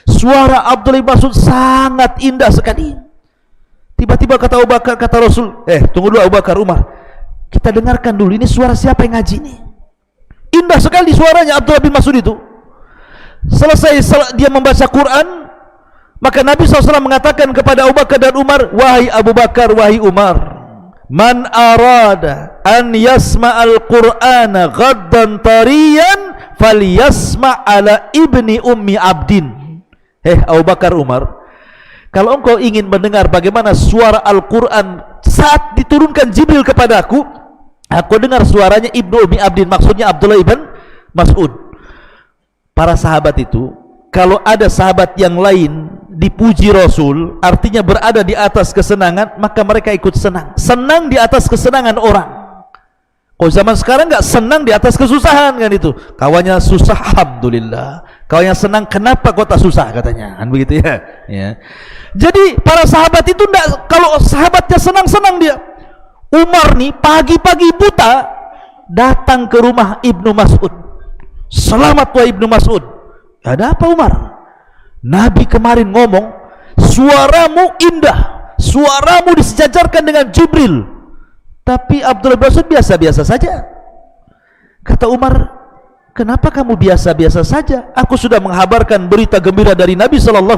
Suara Abdullah bin Mas'ud sangat indah sekali. Tiba-tiba kata Abu Bakar, kata Rasul, tunggu dulu Abu Bakar, Umar, kita dengarkan dulu, ini suara siapa yang ngaji ini? Indah sekali suaranya Abdullah bin Mas'ud itu. Selesai dia membaca Quran, maka Nabi SAW mengatakan kepada Abu Bakar dan Umar, wahai Abu Bakar, wahai Umar, man arada an yasma'al Qur'ana ghaddan tariyan falyasma' ala ibni ummi abdin. Abu Bakar, Umar, kalau engkau ingin mendengar bagaimana suara Al-Quran saat diturunkan Jibril kepadaku, aku dengar suaranya Ibnu Ummi Abdin, maksudnya Abdullah ibn Mas'ud. Para sahabat itu, kalau ada sahabat yang lain dipuji Rasul, artinya berada di atas kesenangan, maka mereka ikut senang. Senang di atas kesenangan orang. Kalau zaman sekarang nggak senang di atas kesusahan, kan itu. Kawannya susah, alhamdulillah. Kawannya senang, kenapa kau tak susah, katanya. Kan begitu ya. Ya. Jadi para sahabat itu enggak, kalau sahabatnya senang-senang dia. Umar nih pagi-pagi buta datang ke rumah Ibnu Mas'ud. Selamat wahai Ibnu Mas'ud. Ada apa Umar? Nabi kemarin ngomong, suaramu indah, suaramu disejajarkan dengan Jibril. Tapi Abdullah bin Mas'ud biasa-biasa saja. Kata Umar, kenapa kamu biasa-biasa saja? Aku sudah menghabarkan berita gembira dari Nabi SAW.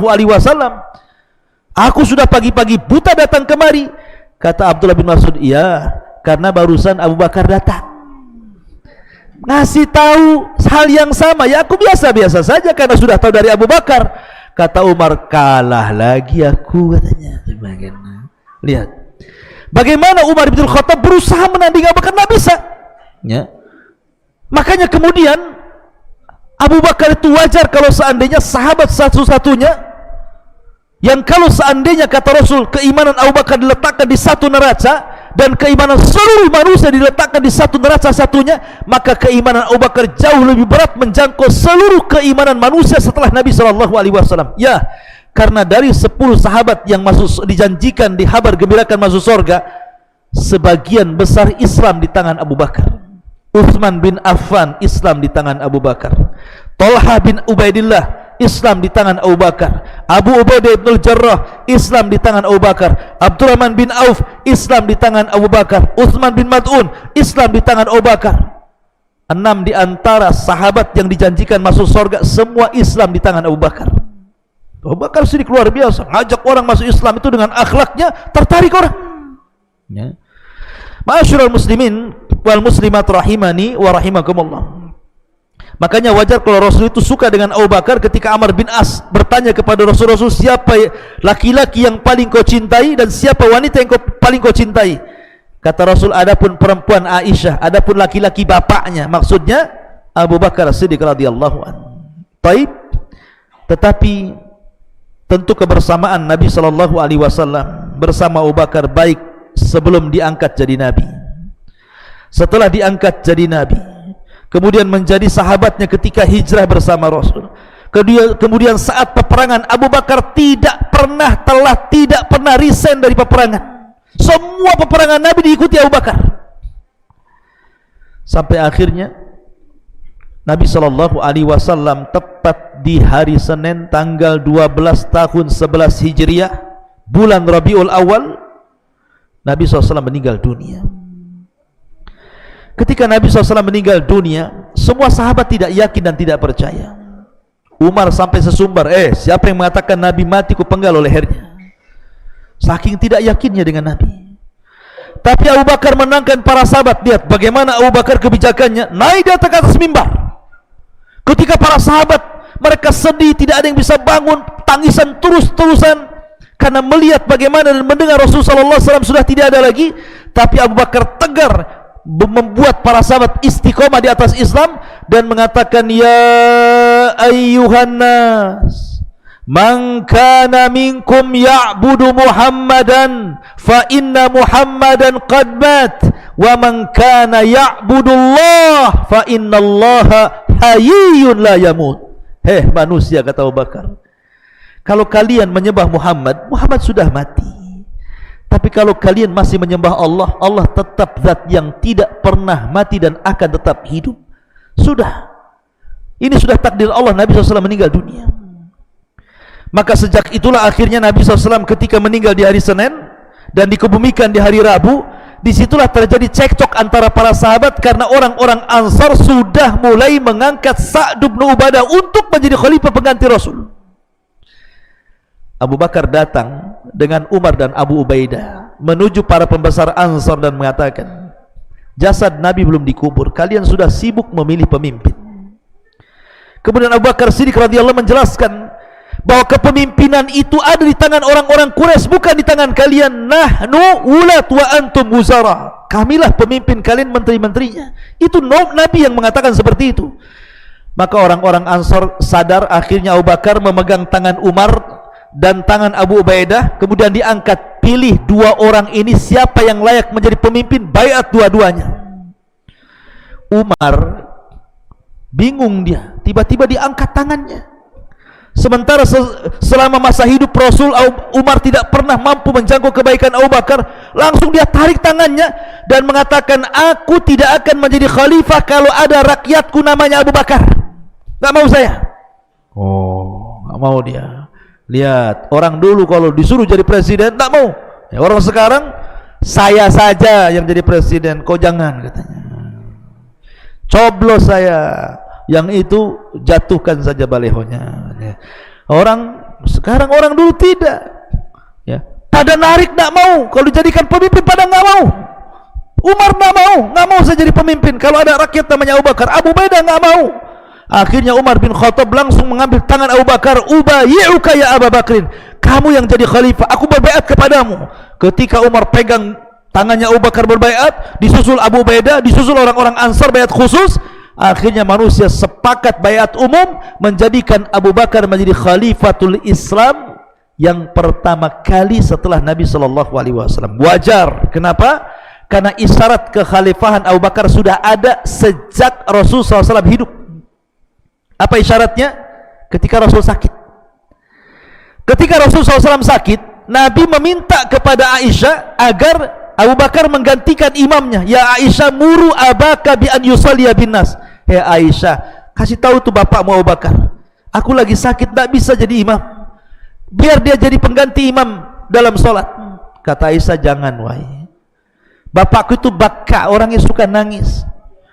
Aku sudah pagi-pagi buta datang kemari. Kata Abdullah bin Mas'ud, iya, karena barusan Abu Bakar datang ngasih tahu hal yang sama. Ya aku biasa-biasa saja karena sudah tahu dari Abu Bakar. Kata Umar, kalah lagi aku, katanya. Lihat bagaimana Umar bin Khattab berusaha menandingi Abu Bakar, tidak bisa ya. Makanya kemudian Abu Bakar itu wajar kalau seandainya sahabat satu-satunya yang kalau seandainya kata Rasul keimanan Abu Bakar diletakkan di satu neraca dan keimanan seluruh manusia diletakkan di satu neraca satunya, maka keimanan Abu Bakar jauh lebih berat menjangkau seluruh keimanan manusia setelah Nabi SAW. Ya, karena dari 10 sahabat yang masuk dijanjikan dihabar gembirakan masuk surga, sebagian besar Islam di tangan Abu Bakar. Utsman bin Affan Islam di tangan Abu Bakar. Talha bin Ubaidillah Islam di tangan Abu Bakar. Abu Ubaidah bin Jarrah Islam di tangan Abu Bakar. Abdurrahman bin Auf Islam di tangan Abu Bakar. Utsman bin Mad'un Islam di tangan Abu Bakar. 6 di antara sahabat yang dijanjikan masuk surga semua Islam di tangan Abu Bakar. Abu Bakar Siddiq luar biasa, ngajak orang masuk Islam itu dengan akhlaknya tertarik orang. Ya. Ma'asyiral muslimin wal muslimat rahimani wa rahimakumullah. Makanya wajar kalau Rasul itu suka dengan Abu Bakar ketika Amr bin As bertanya kepada Rasul, siapa laki-laki yang paling kau cintai dan siapa wanita yang paling kau cintai? Kata Rasul, adapun perempuan Aisyah, adapun laki-laki bapaknya, maksudnya Abu Bakar Siddiq radhiyallahu anhu. Baik, tetapi tentu kebersamaan Nabi SAW bersama Abu Bakar baik sebelum diangkat jadi Nabi, setelah diangkat jadi Nabi, kemudian menjadi sahabatnya ketika hijrah bersama Rasul, kemudian saat peperangan Abu Bakar tidak pernah resign dari peperangan. Semua peperangan Nabi diikuti Abu Bakar, sampai akhirnya Nabi SAW tepat di hari Senin tanggal 12 tahun 11 Hijriah bulan Rabiul Awal, Nabi SAW meninggal dunia. ketika Nabi SAW meninggal dunia, semua sahabat tidak yakin dan tidak percaya. Umar sampai sesumbar, siapa yang mengatakan Nabi mati ku penggal lehernya? Saking tidak yakinnya dengan Nabi. Tapi Abu Bakar menangkan para sahabat. Lihat bagaimana Abu Bakar kebijakannya, naik di atas mimbar. Ketika para sahabat mereka sedih, tidak ada yang bisa bangun, tangisan terus-terusan karena melihat bagaimana dan mendengar Rasulullah SAW sudah tidak ada lagi. Tapi Abu Bakar tegar membuat para sahabat istiqomah di atas Islam dan mengatakan, ya ayyuhan nas, man kana minkum ya'budu Muhammadan fa inna Muhammadan qad mat wa man kana ya'budu Allah fa inna Allah hayyun la yamut. Manusia, kata Abu Bakar, kalau kalian menyembah Muhammad, Muhammad sudah mati. Tapi kalau kalian masih menyembah Allah, Allah tetap zat yang tidak pernah mati dan akan tetap hidup. Sudah, ini sudah takdir Allah. Nabi SAW meninggal dunia. Maka sejak itulah akhirnya Nabi SAW ketika meninggal di hari Senin dan dikebumikan di hari Rabu, disitulah terjadi cekcok antara para sahabat karena orang-orang Ansar sudah mulai mengangkat Sa'd bin Ubadah untuk menjadi khalifah pengganti Rasul. Abu Bakar datang dengan Umar dan Abu Ubaidah menuju para pembesar Ansar dan mengatakan, jasad Nabi belum dikubur, kalian sudah sibuk memilih pemimpin. Kemudian Abu Bakar Siddiq radhiyallahu menjelaskan bahwa kepemimpinan itu ada di tangan orang-orang Quraisy, bukan di tangan kalian. Nahnu ulat wa antum wuzara, kamilah pemimpin, kalian menteri-menterinya. Itu Nabi yang mengatakan seperti itu. Maka orang-orang Ansar sadar. Akhirnya Abu Bakar memegang tangan Umar dan tangan Abu Ubaidah, kemudian diangkat, pilih dua orang ini siapa yang layak menjadi pemimpin, baiat dua-duanya. Umar bingung, dia tiba-tiba diangkat tangannya. Sementara selama masa hidup Rasul, Umar tidak pernah mampu menjangkau kebaikan Abu Bakar. Langsung dia tarik tangannya dan mengatakan, aku tidak akan menjadi khalifah kalau ada rakyatku namanya Abu Bakar. Gak mau saya. Gak mau dia. Lihat, orang dulu kalau disuruh jadi presiden tak mau. Orang sekarang, saya saja yang jadi presiden, kau jangan, katanya. Coblos saya, yang itu jatuhkan saja balehonya. Orang sekarang, orang dulu tidak. Pada narik tak mau, kalau dijadikan pemimpin pada nggak mau. Umar nggak mau saya jadi pemimpin kalau ada rakyat namanya Abu Bakar. Abu Ubaidah nggak mau. Akhirnya Umar bin Khattab langsung mengambil tangan Abu Bakar, ubayyi'uka ya Abu Bakrin, kamu yang jadi khalifah, aku berbaiat kepadamu. Ketika Umar pegang tangannya Abu Bakar berbaiat, disusul Abu Ubaidah, disusul orang-orang Ansar baiat khusus. Akhirnya manusia sepakat baiat umum menjadikan Abu Bakar menjadi khalifatul Islam yang pertama kali setelah Nabi SAW. Wajar, kenapa? Karena isyarat kekhalifahan Abu Bakar sudah ada sejak Rasul SAW hidup. Apa isyaratnya? Ketika Rasul sakit. Ketika Rasul SAW sakit, Nabi meminta kepada Aisyah agar Abu Bakar menggantikan imamnya. Ya Aisyah, muru abaka bi an yusalliya bin nas. Aisyah, kasih tahu tuh bapakmu Abu Bakar, aku lagi sakit, tak bisa jadi imam, biar dia jadi pengganti imam dalam solat. Kata Aisyah, jangan wahai, bapakku itu baka, orangnya suka nangis.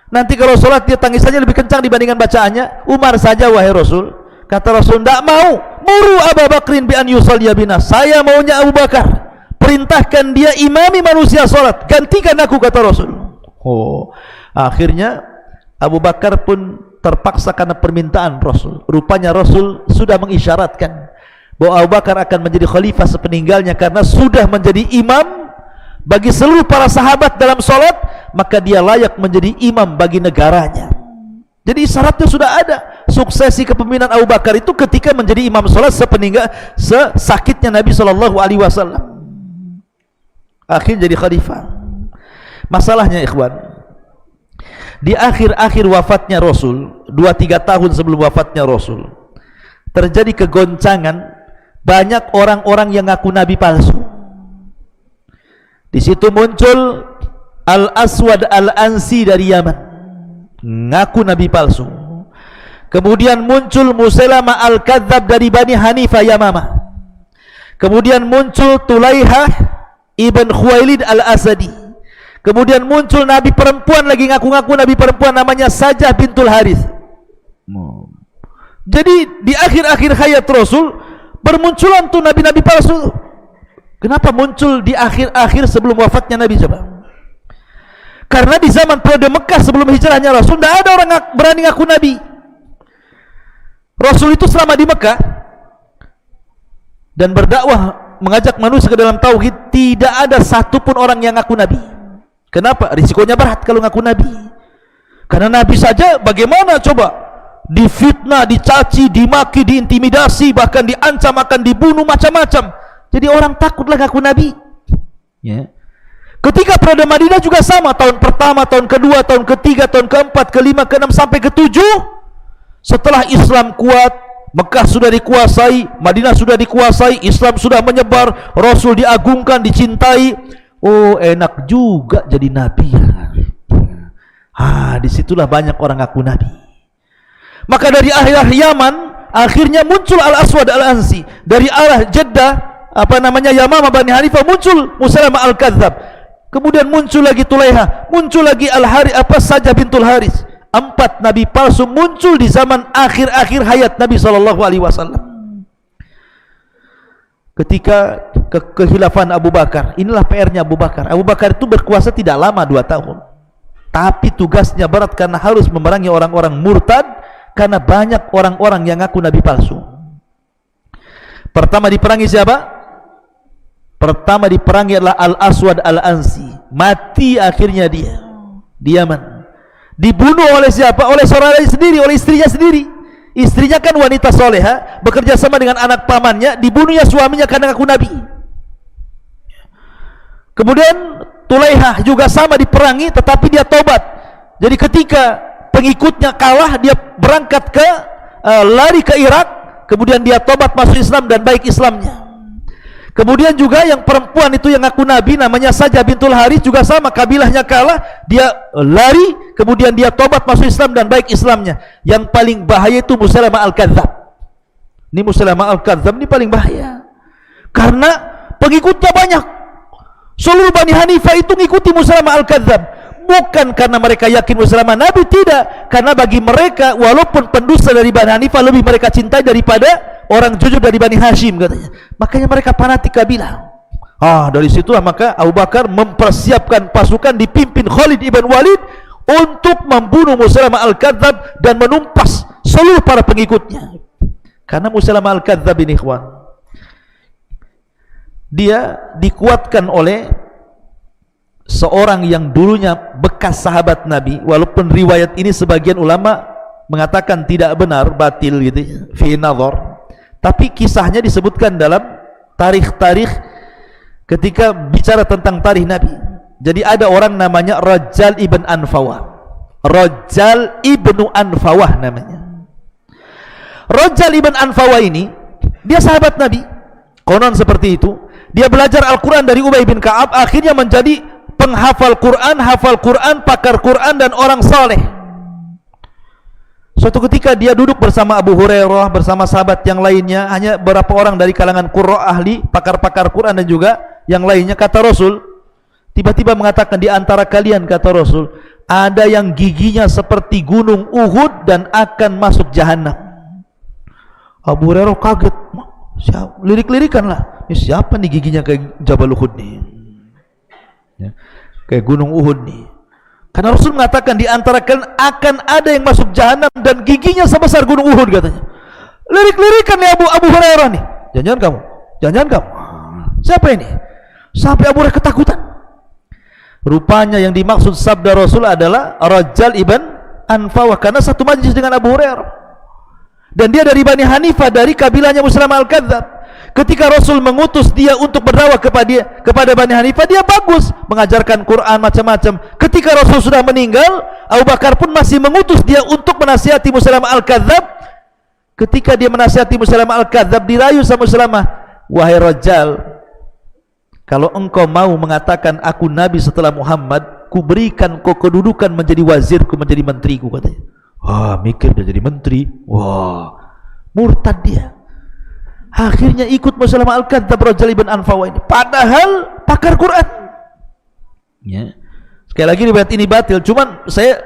Nanti kalau sholat dia tangisannya lebih kencang dibandingkan bacaannya. Umar saja wahai Rasul. Kata Rasul, tidak mau. Muru Abu Bakrin bi an yusalliya bina. Saya maunya Abu Bakar, perintahkan dia imami manusia sholat, gantikan aku, kata Rasul. Akhirnya Abu Bakar pun terpaksa karena permintaan Rasul. Rupanya Rasul sudah mengisyaratkan bahwa Abu Bakar akan menjadi khalifah sepeninggalnya karena sudah menjadi imam bagi seluruh para sahabat dalam sholat, maka dia layak menjadi imam bagi negaranya. Jadi syaratnya sudah ada. Suksesi kepemimpinan Abu Bakar itu ketika menjadi imam sholat sesakitnya Nabi SAW. Akhirnya jadi khalifah. Masalahnya ikhwan, di akhir-akhir wafatnya Rasul, 2-3 tahun sebelum wafatnya Rasul, terjadi kegoncangan. Banyak orang-orang yang ngaku nabi palsu. Di situ muncul Al-Aswad Al-Ansi dari Yaman, ngaku nabi palsu. Kemudian muncul Musailamah Al-Kadzab dari Bani Hanifah Yamamah. Kemudian muncul Tulaihah Ibn Khuwailid Al-Asadi. Kemudian muncul nabi perempuan lagi, ngaku-ngaku nabi perempuan, namanya Sajah bintul Harith. Jadi di akhir-akhir hayat Rasul bermunculan tuh nabi-nabi palsu. Kenapa muncul di akhir-akhir sebelum wafatnya Nabi? Coba. Karena di zaman periode Mekah sebelum hijrahnya Rasul, tidak ada orang berani ngaku nabi. Rasul itu selama di Mekah dan berdakwah mengajak manusia ke dalam tauhid, tidak ada satupun orang yang ngaku nabi. Kenapa? Risikonya berat kalau ngaku nabi. Karena nabi saja bagaimana coba? Difitnah, dicaci, dimaki, diintimidasi, bahkan diancam akan dibunuh, macam-macam. Jadi orang takutlah ngaku nabi. Ya. Ketika periode Madinah juga sama, tahun pertama, tahun kedua, tahun ketiga, tahun keempat, kelima, keenam sampai ketujuh. Setelah Islam kuat, Mekah sudah dikuasai, Madinah sudah dikuasai, Islam sudah menyebar, Rasul diagungkan, dicintai. Oh, enak juga jadi nabi. Disitulah banyak orang ngaku nabi. Maka dari arah Yaman akhirnya muncul Al-Aswad Al-Ansi. Dari arah Jeddah, Yamamah Bani Hanifah, muncul Musailamah Al-Kadzab. Kemudian muncul lagi Tulaiha, muncul lagi Sajah bintul Haris. 4 nabi palsu muncul di zaman akhir-akhir hayat Nabi SAW. Ketika kehilafan Abu Bakar, inilah PR-nya Abu Bakar. Abu Bakar itu berkuasa tidak lama, 2 tahun. Tapi tugasnya berat karena harus memerangi orang-orang murtad, karena banyak orang-orang yang ngaku nabi palsu. Pertama diperangi siapa? Pertama diperangi adalah Al-Aswad Al-Ansi. Mati akhirnya dia di Yaman. Dibunuh oleh siapa? Oleh saudaranya sendiri, oleh istrinya sendiri. Istrinya kan wanita soleha, bekerja sama dengan anak pamannya. Dibunuhnya suaminya karena ngaku nabi. Kemudian Tulaiha juga sama diperangi, tetapi dia tobat. Jadi ketika pengikutnya kalah, dia berangkat lari ke Irak. Kemudian dia tobat masuk Islam dan baik Islamnya. Kemudian juga yang perempuan itu yang ngaku nabi, namanya Sajah bintul Harith, juga sama, kabilahnya kalah, dia lari, kemudian dia tobat masuk Islam dan baik Islamnya. Yang paling bahaya itu Musailamah Al-Kadzab. Ini Musailamah Al-Kadzab ini paling bahaya karena pengikutnya banyak. Seluruh Bani Hanifah itu ngikuti Musailamah Al-Kadzab, bukan karena mereka yakin Musailamah nabi, tidak, karena bagi mereka walaupun pendusta dari Bani Hanifah lebih mereka cintai daripada orang jujur dari Bani Hashim, katanya. Makanya mereka fanatik kabilah. Dari situlah maka Abu Bakar mempersiapkan pasukan dipimpin Khalid ibn Walid untuk membunuh Musailamah Al-Kadzab dan menumpas seluruh para pengikutnya. Karena Musailamah Al-Kadzab ini, ikhwan, dia dikuatkan oleh seorang yang dulunya bekas sahabat Nabi, walaupun riwayat ini sebagian ulama mengatakan tidak benar, batil gitu ya, fi nazar. Tapi kisahnya disebutkan dalam tarikh-tarikh ketika bicara tentang tarikh Nabi. Jadi ada orang namanya Rajal ibn Anfawah. Rajal ibnu Anfawah namanya. Rajal ibn Anfawah ini, dia sahabat Nabi, konon seperti itu. Dia belajar Al-Quran dari Ubay bin Ka'ab, akhirnya menjadi penghafal Quran, hafal Quran, pakar Quran, dan orang saleh. Suatu ketika dia duduk bersama Abu Hurairah, bersama sahabat yang lainnya, hanya beberapa orang dari kalangan qurra ahli, pakar-pakar Quran dan juga yang lainnya. Kata Rasul, tiba-tiba mengatakan, di antara kalian, kata Rasul, ada yang giginya seperti gunung Uhud dan akan masuk jahanam. Abu Hurairah kaget, lirik-lirikan lah, siapa nih giginya kayak Jabal Uhud nih, ya, kayak gunung Uhud nih. Karena Rasul mengatakan di antara kalian akan ada yang masuk jahanam dan giginya sebesar gunung Uhud, katanya. Lirik-lirikan nih Abu Hurairah nih. Jangan-jangan kamu. Siapa ini? Sampai Abu Hurairah ketakutan. Rupanya yang dimaksud sabda Rasul adalah Rajal ibn Anfawah, karena satu majlis dengan Abu Hurairah. Dan dia dari Bani Hanifah, dari kabilahnya Musailamah Al-Kadzab. Ketika Rasul mengutus dia untuk berdakwah kepada Bani Hanifah, dia bagus mengajarkan Quran macam-macam. Ketika Rasul sudah meninggal, Abu Bakar pun masih mengutus dia untuk menasihati Musailamah Al-Kadzab. Ketika dia menasihati Musailamah Al-Kadzab, dirayu sama Musailamah, wahai Rajal, kalau engkau mau mengatakan aku nabi setelah Muhammad, ku berikan kau kedudukan menjadi wazirku, menjadi menteriku, katanya. Mikir dia jadi menteri. Murtad dia. Akhirnya ikut Musailamah Al-Kadzab, Rajal ibn Anfawah ini, padahal pakar Quran, ya. Sekali lagi riwayat ini batil, cuman saya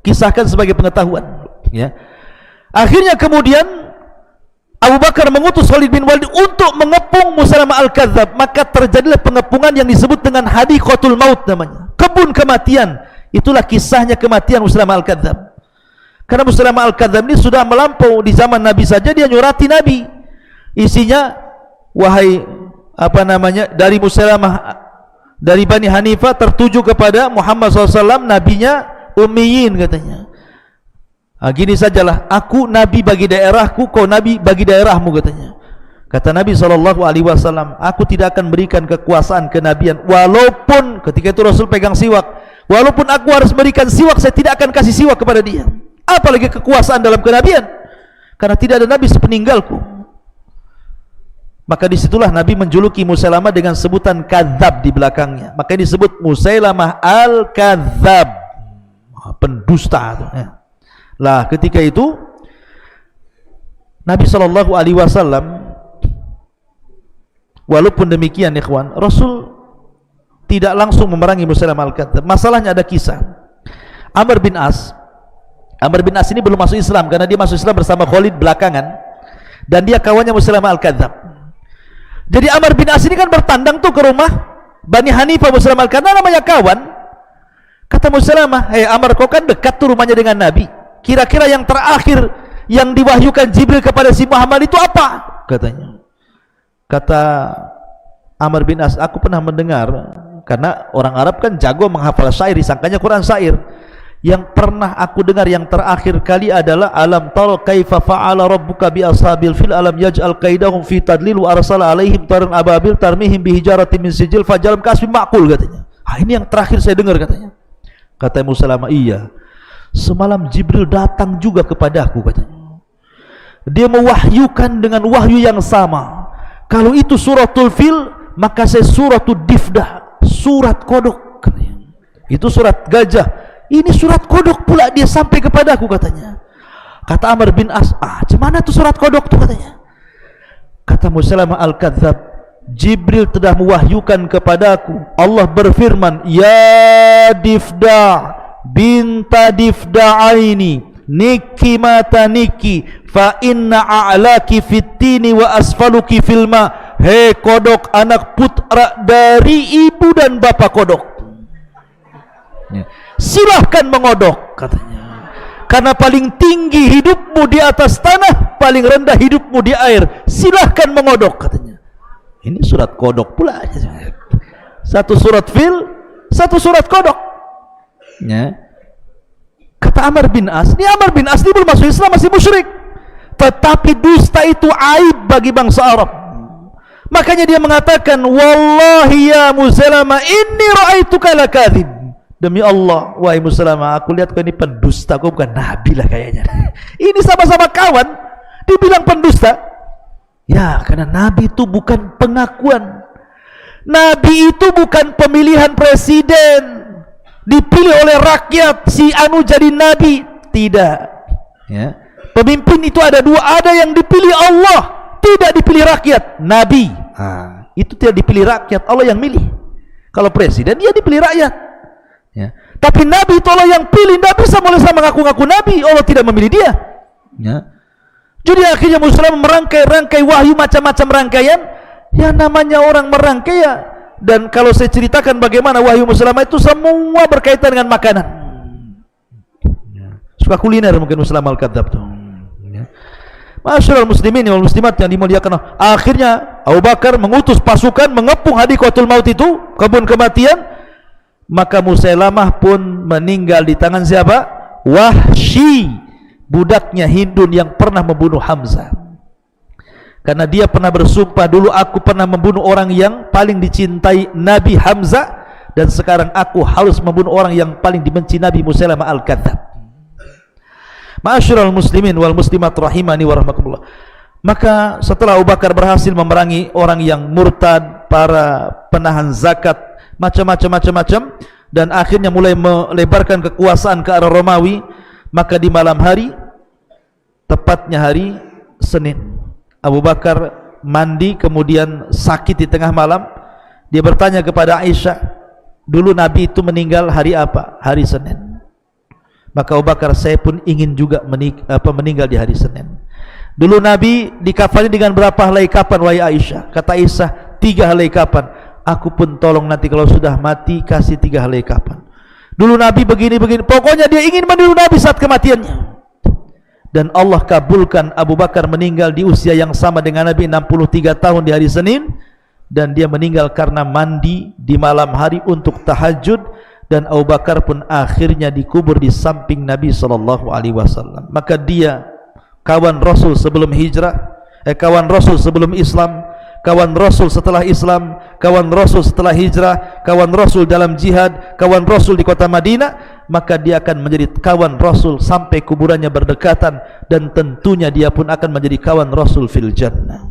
kisahkan sebagai pengetahuan, ya. Akhirnya kemudian Abu Bakar mengutus Khalid bin Walid untuk mengepung Musailamah al-Kadzdzab, maka terjadilah pengepungan yang disebut dengan hadiqatul maut namanya, kebun kematian. Itulah kisahnya kematian Musailamah al-Kadzdzab. Karena Musailamah al-Kadzdzab ini sudah melampau di zaman Nabi saja, dia nyurati Nabi. Isinya, wahai dari Musailamah, dari Bani Hanifah tertuju kepada Muhammad SAW, nabinya ummiyin katanya. Gini sajalah, aku nabi bagi daerahku, kau nabi bagi daerahmu katanya. Kata Nabi SAW, aku tidak akan berikan kekuasaan kenabian, walaupun ketika itu Rasul pegang siwak, walaupun aku harus berikan siwak, saya tidak akan kasih siwak kepada dia. Apalagi kekuasaan dalam kenabian, karena tidak ada nabi sepeninggalku. Maka disitulah Nabi menjuluki Musailamah dengan sebutan kadzab di belakangnya. Maka disebut Musailamah al-Kadzdzab, pendusta. Lah ketika itu Nabi SAW, walaupun demikian ikhwan, Rasul tidak langsung memerangi Musailamah al-Kadzdzab. Masalahnya ada kisah. Amr bin As ini belum masuk Islam, karena dia masuk Islam bersama Khalid belakangan, dan dia kawannya Musailamah al-Kadzdzab. Jadi Amr bin As ini kan bertandang tuh ke rumah Bani Hanifah Musailamah al-Kadzdzab, namanya kawan. Kata Musailamah, "Hei Amr, kau kan dekat tuh rumahnya dengan Nabi. Kira-kira yang terakhir yang diwahyukan Jibril kepada si Muhammad itu apa?" Katanya. Kata Amr bin As, "Aku pernah mendengar," karena orang Arab kan jago menghafal syair, disangkanya Quran syair. "Yang pernah aku dengar yang terakhir kali adalah alam tara kaifa fa'ala rabbuka bi ashabil fil alam yaj'al qaidahum fi tadlil wa arsala alaihim taran ababil tarmihim bi hijaratin min sijil fajalam kasbi ma'kul," katanya. Ini yang terakhir saya dengar katanya. Kata Musailamah, "Iya, semalam Jibril datang juga kepadaku," katanya. Dia mewahyukan dengan wahyu yang sama. Kalau itu suratul fil, maka saya suratul difdah, surat kodok katanya. Itu surat gajah, ini surat kodok pula dia sampai kepadaku katanya. Kata Amr bin As, "Gimana tuh surat kodok tuh?" katanya. Kata Musailamah al-Kadzdzab, "Jibril telah mewahyukan kepadaku, Allah berfirman, ya Difda binta Difda'aini niki mata niki fa inna a'laki fittini wa asfaluki filma." Hei kodok, anak putra dari ibu dan bapak kodok, silahkan mengodok katanya, karena paling tinggi hidupmu di atas tanah, paling rendah hidupmu di air, silahkan mengodok katanya. Ini surat kodok pula, satu surat fil, satu surat kodok, ya. Kata Amr bin As, ini Amr bin As ini belum masuk Islam, masih musyrik, tetapi dusta itu aib bagi bangsa Arab. Makanya dia mengatakan, "Wallahi ya Musailamah, inni ra'aituka lakadzib." Demi Allah, wahai Musailamah, aku lihat kau ini pendusta, kau bukan nabi lah kayaknya. Ini sama-sama kawan, dibilang pendusta. Ya, karena nabi itu bukan pengakuan. Nabi itu bukan pemilihan presiden, dipilih oleh rakyat si anu jadi nabi, tidak. Ya. Pemimpin itu ada dua, ada yang dipilih Allah, tidak dipilih rakyat. Nabi, itu tidak dipilih rakyat, Allah yang milih. Kalau presiden dia dipilih rakyat. Ya. Tapi Nabi itu Allah yang pilih, tidak bisa mulai sama ngaku-ngaku Nabi, Allah tidak memilih dia. Ya. Jadi akhirnya Musailamah merangkai-rangkai wahyu, macam-macam rangkaian. Ya namanya orang merangkai ya. Dan kalau saya ceritakan bagaimana wahyu Musailamah itu semua berkaitan dengan makanan. Ya. Suka kuliner mungkin Musailamah al-Kadzdzab tuh. Ya. Masyarul muslimin wal muslimat yang dimuliakan Allah. Akhirnya Abu Bakar mengutus pasukan mengepung hadiqatul maut itu, kebun kematian. Maka Musailamah pun meninggal di tangan siapa? Wahsy, budaknya Hindun yang pernah membunuh Hamzah. Karena dia pernah bersumpah, dulu aku pernah membunuh orang yang paling dicintai Nabi Hamzah, dan sekarang aku harus membunuh orang yang paling dibenci Nabi, Musailamah al-Kadzdzab. Ma'asyiral muslimin wal muslimat rahimani wa rahmatullah. Maka setelah Abu Bakar berhasil memerangi orang yang murtad, para penahan zakat, macam-macam, dan akhirnya mulai melebarkan kekuasaan ke arah Romawi, maka di malam hari, tepatnya hari Senin, Abu Bakar mandi kemudian sakit di tengah malam. Dia bertanya kepada Aisyah, Dulu Nabi itu meninggal hari apa? Hari Senin. Maka Abu Bakar, saya pun ingin juga meninggal di hari Senin. Dulu Nabi dikafani dengan berapa helai kapan wahai Aisyah? Kata Aisyah, 3 helai kapan. Aku pun tolong nanti kalau sudah mati kasih 3 helai kapan. Dulu Nabi begini. Pokoknya dia ingin meniru Nabi saat kematiannya. Dan Allah kabulkan Abu Bakar meninggal di usia yang sama dengan Nabi, 63 tahun di hari Senin. Dan dia meninggal karena mandi di malam hari untuk tahajud. Dan Abu Bakar pun akhirnya dikubur di samping Nabi SAW. Maka dia kawan Rasul sebelum hijrah, kawan Rasul sebelum Islam, kawan Rasul setelah Islam, kawan Rasul setelah hijrah, kawan Rasul dalam jihad, kawan Rasul di kota Madinah. Maka dia akan menjadi kawan Rasul sampai kuburannya berdekatan. Dan tentunya dia pun akan menjadi kawan Rasul fil jannah.